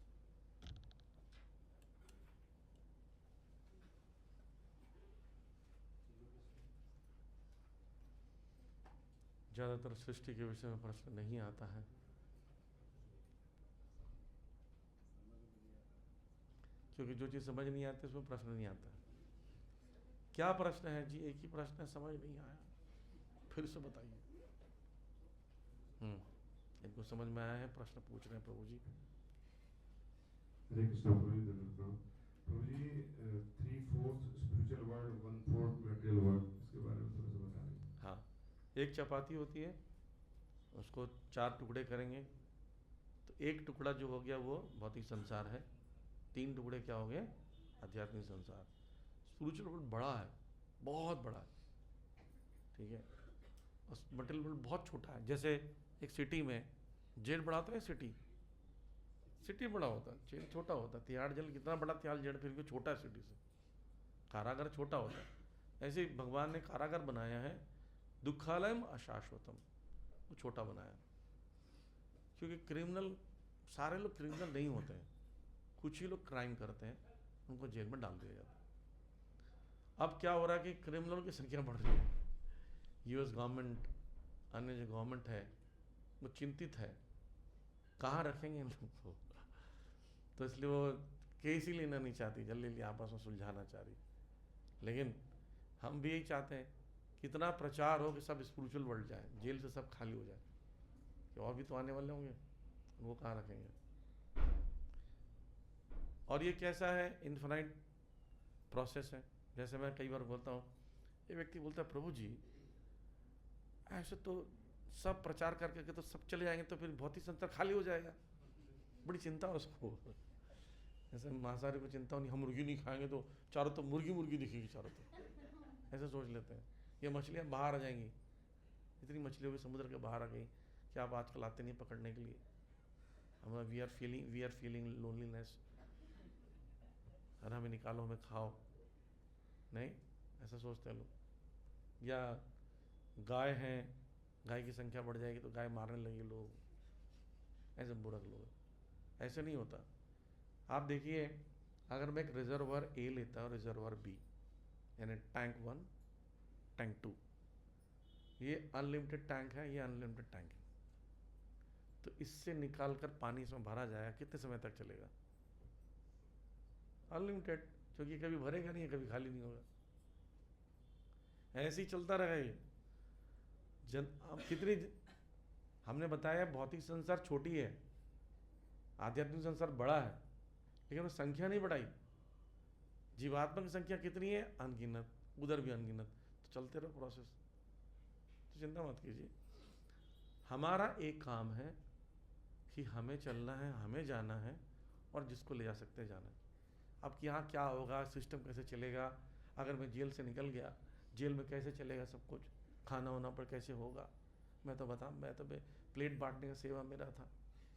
ज़्यादातर सृष्टि के विषय में प्रश्न नहीं आता है, क्योंकि जो चीज़ समझ नहीं आती उसमें प्रश्न नहीं आता है। क्या प्रश्न है जी? एक ही प्रश्न है, समझ नहीं आया, फिर से बताइए। इनको समझ में आया है, प्रश्न पूछ रहे हैं प्रभु जी। हरे कृष्ण प्रभु जी, 3/4 स्पिरिचुअल वर्ल्ड, 1/4 मटेरियल वर्ल्ड, इसके बारे में थोड़ा सा बता दीजिए। हाँ, एक चपाती होती है, उसको 4 टुकड़े करेंगे तो एक टुकड़ा जो हो गया वो भौतिक संसार है, 3 टुकड़े क्या हो गए? आध्यात्मिक संसार। स्पिरिचुअल वर्ल्ड बड़ा है, बहुत बड़ा है, ठीक है। और मटेरियल वर्ल्ड बहुत छोटा है। जैसे एक सिटी में जेल बड़ा होता है, सिटी बड़ा होता है, जेल छोटा होता है। तिहाड़ जेल कितना बड़ा, तिहाड़ जेल फिर भी छोटा है सिटी से, कारागार छोटा होता है। ऐसे ही भगवान ने कारागार बनाया है, दुखालयम अशाश्वतम, वो छोटा बनाया, क्योंकि क्रिमिनल, सारे लोग क्रिमिनल नहीं होते हैं, कुछ ही लोग क्राइम करते हैं, उनको जेल में डाल दिया जाता है। अब क्या हो रहा है कि क्रिमिनलों की संख्या बढ़ रही है। US गवर्नमेंट, अन्य जो गवर्नमेंट है वो चिंतित है, कहाँ रखेंगे इन लोगों को, तो इसलिए वो केस ही लेना नहीं चाहती, जल्दी जल्दी आपस में सुलझाना चाह रही। लेकिन हम भी यही चाहते हैं कि इतना प्रचार हो कि सब स्पिरिचुअल वर्ल्ड जाए, जेल से सब खाली हो जाए, कि और भी तो आने वाले होंगे, वो कहाँ रखेंगे। और ये कैसा है, इन्फिनाइट प्रोसेस है। जैसे मैं कई बार बोलता हूँ, ये व्यक्ति बोलता है प्रभु जी ऐसे तो सब प्रचार करके के तो सब चले जाएंगे, तो फिर भौतिक संसार खाली हो जाएगा। बड़ी चिंता है उसको। जैसे मांसाहारी को चिंता नहीं, हम मुर्गी नहीं खाएंगे तो चारों तो मुर्गी मुर्गी दिखेगी चारों तो, ऐसे सोच लेते हैं। ये मछलियाँ बाहर आ जाएंगी, इतनी मछलियों की समुद्र के बाहर आ गई कि आप आजकल आते नहीं पकड़ने के लिए। हम वी आर फीलिंग लोनलीनेस, अरे हमें निकालो, हमें खाओ, नहीं ऐसा सोचते हैं लोग। या गाय हैं, गाय की संख्या बढ़ जाएगी तो गाय मारने लगे लोग, ऐसे मूर्ख लोग। ऐसे नहीं होता। आप देखिए, अगर मैं एक रिजर्वर ए लेता हूँ, रिजर्वर बी, यानी टैंक 1 टैंक 2, ये अनलिमिटेड टैंक है, ये अनलिमिटेड टैंक है, तो इससे निकाल कर पानी इसमें भरा जाएगा, कितने समय तक चलेगा? अनलिमिटेड, क्योंकि कभी भरेगा नहीं, कभी खाली नहीं होगा, ऐसे ही चलता रहेगा ये। अब कितनी, हमने बताया भौतिक संसार छोटी है, आध्यात्मिक संसार बड़ा है, लेकिन वो संख्या नहीं बढ़ाई। जीवात्मा की संख्या कितनी है? अनगिनत, उधर भी अनगिनत, तो चलते रहो प्रोसेस, तो चिंता मत कीजिए। हमारा एक काम है कि हमें चलना है, हमें जाना है, और जिसको ले जा सकते हैं जाना है। अब कि यहाँ क्या होगा, सिस्टम कैसे चलेगा, अगर मैं जेल से निकल गया, जेल में कैसे चलेगा सब कुछ, खाना वाना पर कैसे होगा? मैं तो बताऊँ, मैं तो प्लेट बांटने का सेवा मेरा था,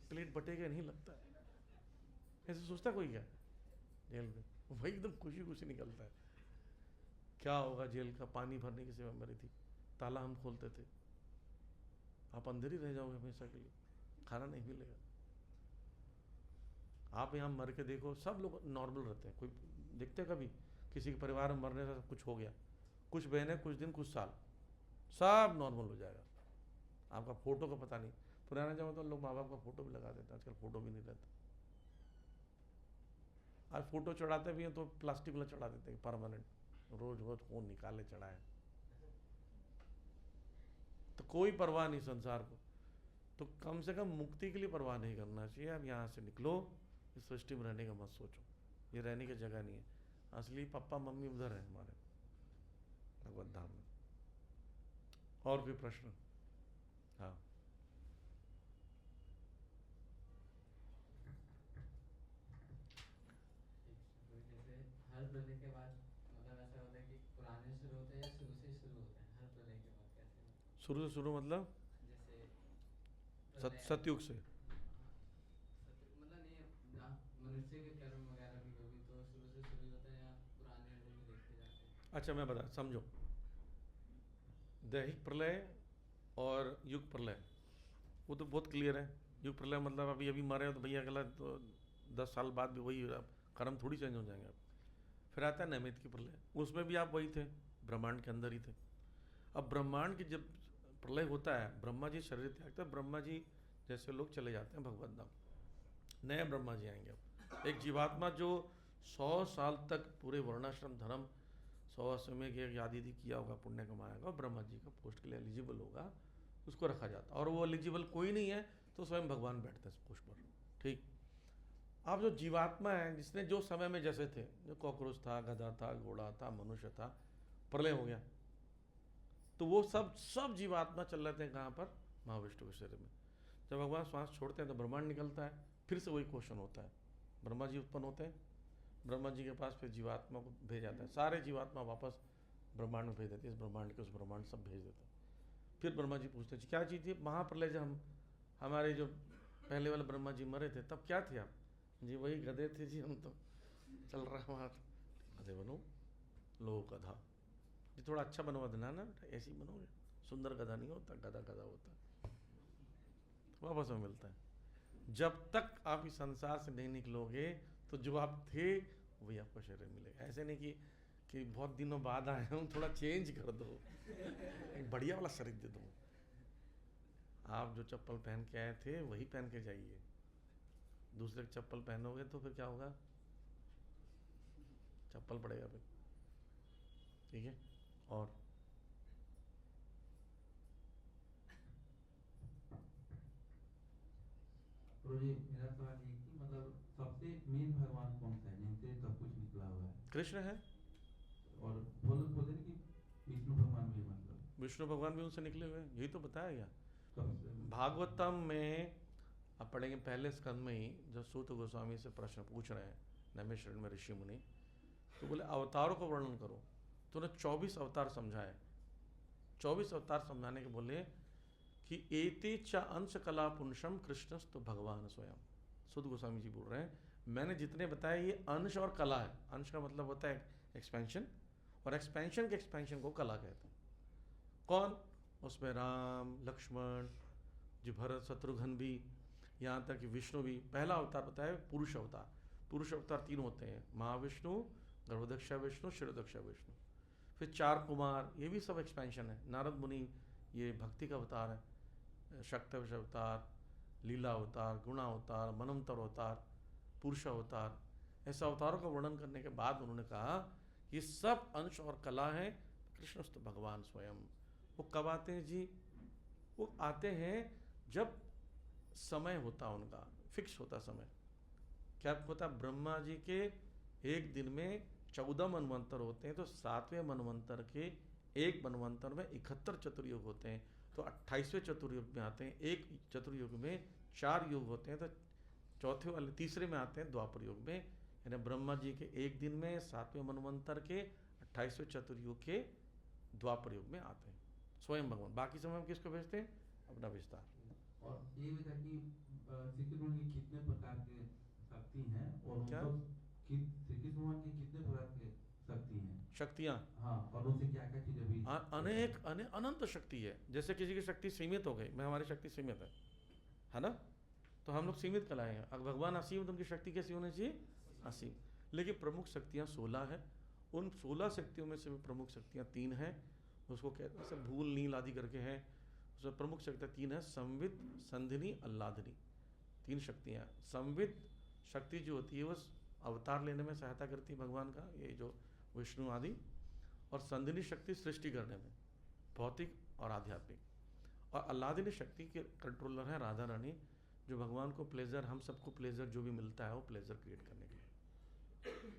प्लेट बटेगा नहीं लगता है, ऐसे सोचता कोई क्या जेल में? वही एकदम खुशी खुशी निकलता है। क्या होगा जेल का? पानी भरने की सेवा मेरी थी, ताला हम खोलते थे, आप अंदर ही रह जाओगे हमेशा के लिए, खाना नहीं मिलेगा। आप यहाँ मर के देखो, सब लोग नॉर्मल रहते हैं, कोई देखते कभी किसी के परिवार में मरने से कुछ हो गया? कुछ महीने, कुछ दिन, कुछ साल, सब नॉर्मल हो जाएगा। आपका फोटो का पता नहीं, पुराने जमाने तो लोग माँ बाप का फोटो भी लगा देते हैं, आजकल फोटो भी नहीं रहता। आज फोटो चढ़ाते भी हैं तो प्लास्टिक वाला चढ़ा देते हैं परमानेंट, रोज रोज खून निकाले चढ़ाए, तो कोई परवाह नहीं संसार को। तो कम से कम मुक्ति के लिए परवाह नहीं करना चाहिए। अब यहाँ से निकलो, इस सृष्टि में रहने का मत सोचो, ये रहने की जगह नहीं है। असली पापा मम्मी उधर है हमारे भगवत धाम में। और कोई प्रश्न? हाँ, जैसे हर प्रलय के बाद मतलब ऐसा होता है कि पुराने शुरू होते हैं या शुरू से शुरू होते हैं? हर प्रलय के बाद कैसे होता शुरू से शुरू मतलब जैसे सतयुग से? मतलब नहीं, मनुष्य के कर्म वगैरह भी वो भी तो शुरू से शुरू होता है या पुराने वो भी देखते जाते हैं? अच्छा मैं बता, समझो, दैहिक प्रलय और युग प्रलय वो तो बहुत क्लियर है। युग प्रलय मतलब अभी अभी मरे हो तो भैया अगला तो 10 साल बाद भी वही, कर्म थोड़ी चेंज हो जाएंगे आप। फिर आता है नैमित की प्रलय, उसमें भी आप वही थे, ब्रह्मांड के अंदर ही थे। अब ब्रह्मांड की जब प्रलय होता है, ब्रह्मा जी शरीर त्यागते हैं, ब्रह्मा जी जैसे लोग चले जाते हैं भगवत धाम, नए ब्रह्मा जी आएंगे। अब एक जीवात्मा जो 100 साल तक पूरे वर्णाश्रम धर्म 100 समय के आदि किया होगा, पुण्य कमाया होगा, ब्रह्मा जी का पोस्ट के लिए एलिजिबल होगा, उसको रखा जाता। और वो एलिजिबल कोई नहीं है तो स्वयं भगवान बैठते हैं पोस्ट पर। ठीक। अब जो जीवात्मा है, जिसने जो समय में जैसे थे, जो कॉकरोच था, गधा था, घोड़ा था, मनुष्य था, प्रलय हो गया, तो वो सब जीवात्मा चल रहे थे कहाँ पर? महाविष्णु के शरीर में। जब भगवान श्वास छोड़ते हैं तो ब्रह्मांड निकलता है, फिर से वही क्वेश्चन होता है, ब्रह्मा जी उत्पन्न होते हैं, ब्रह्मा जी के पास फिर जीवात्मा को भेज जाता है, सारे जीवात्मा वापस ब्रह्मांड में भेज देते हैं, इस ब्रह्मांड के उस ब्रह्मांड सब भेज देते हैं। फिर ब्रह्मा जी पूछते हैं क्या चीज़ थी? महाप्रलय जब हमारे जो पहले वाले ब्रह्मा जी मरे थे तब क्या थे आप? जी वही गधे थे जी, हम तो चल रहा है वहाँ, गधे बनो, लो गधा जी, थोड़ा अच्छा बनवा देना ना बेटा, ऐसे ही बनोगे, सुंदर गधा नहीं होता, गधा गधा होता है। वापस में मिलता है। जब तक आप इस संसार से नहीं निकलोगे तो जो आप थे वही आपको शरीर मिलेगा। ऐसे नहीं कि बहुत दिनों बाद आए हूँ, थोड़ा चेंज कर दो, एक बढ़िया वाला शरीर दे दो। आप जो चप्पल पहन के आए थे वही पहन के जाइए, दूसरे की चप्पल पहनोगे तो फिर क्या होगा, चप्पल पड़ेगा फिर। ठीक है। और प्रभु जी मेरा सवाल ये कि मतलब सबसे मेन भगवान कौन सा है जिनसे सब कुछ निकला हुआ है? कृष्ण है। और बोलते ना कि विष्णु भगवान भी मतलब विष्णु भगवान भी उनसे निकले हुए हैं, यही तो बताया गया सबसे भागवतम में। अब पढ़ेंगे पहले स्कंद में ही, जब सूत गोस्वामी से प्रश्न पूछ रहे हैं नैमिषारण्य में ऋषि मुनि, तो बोले अवतारों को वर्णन करो। तो उन्हें 24 अवतार समझाए। 24 अवतार समझाने के बोले कि एते च अंश कला पुंसम कृष्णस्तु भगवान स्वयं। सूत गोस्वामी जी बोल रहे हैं मैंने जितने बताए ये अंश और कला है। अंश का मतलब होता है एक्सपेंशन, और एक्सपेंशन के एक्सपेंशन को कला कहते हैं। कौन? उसमें राम, लक्ष्मण जी, भरत, शत्रुघ्न भी, यहाँ तक कि विष्णु भी। पहला अवतार बताया पुरुष अवतार। पुरुष अवतार 3 होते हैं, महाविष्णु, गर्भदक्ष विष्णु, शिरोदक्ष विष्णु। फिर 4 कुमार, ये भी सब एक्सपेंशन है। नारद मुनि, ये भक्ति का अवतार है। शक्तिवश अवतार, लीला अवतार, गुण अवतार, मनवंतर अवतार, पुरुष अवतार। ऐसे अवतारों का वर्णन करने के बाद उन्होंने कहा ये सब अंश और कला है, कृष्णस्तु भगवान स्वयं। वो कब आते हैं जी? वो आते हैं जब समय होता उनका, फिक्स होता समय। क्या होता? ब्रह्मा जी के एक दिन में 14 मनवंतर होते हैं, तो 7वें मनवंतर के एक मनवंतर में 71 चतुर्युग होते हैं, तो 28वें चतुर्युग में आते हैं। एक चतुर्युग में 4 युग होते हैं, तो चौथे वाले तीसरे में आते हैं द्वापर युग में। यानी ब्रह्मा जी के एक दिन में 7वें मनवंतर के 28वें चतुर्युग के द्वापर युग में आते हैं स्वयं भगवान। बाकी समय हम किसको भेजते हैं? अपना विस्तार। और ये भी था कि श्री कृष्ण की कितने प्रकार के शक्ति हैं और उन क्या? सब श्री कृष्ण भगवान की कितने प्रकार के शक्ति हैं? शक्तियाँ हाँ, और उनसे क्या क्या चीजें भी अनेक अनंत शक्ति है। जैसे किसी की शक्ति सीमित हो गई, मैं हमारी शक्ति सीमित है ना, तो हम लोग सीमित कहलाए हैं। अगर भगवान असीम तो उनकी शक्ति कैसी होनी चाहिए? असीम। लेकिन प्रमुख शक्तियाँ 16 है। उन 16 शक्तियों में से भी प्रमुख शक्तियाँ 3 हैं। उसको कहते हैं भूल नील आदि करके हैं। उसमें प्रमुख शक्तियाँ 3 है, संवित, संधिनी, आह्लादिनी। 3 शक्तियाँ। संवित शक्ति जो होती है वो अवतार लेने में सहायता करती है भगवान का, ये जो विष्णु आदि। और संधिनी शक्ति सृष्टि करने में, भौतिक और आध्यात्मिक। और आह्लादिनी शक्ति के कंट्रोलर है राधा रानी, जो भगवान को प्लेजर, हम सबको प्लेजर जो भी मिलता है वो प्लेजर क्रिएट करने के लिए।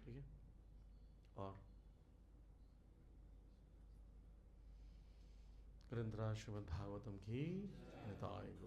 ठीक है। और ग्रंथराज श्रीमद् भागवतम की निताय गौर।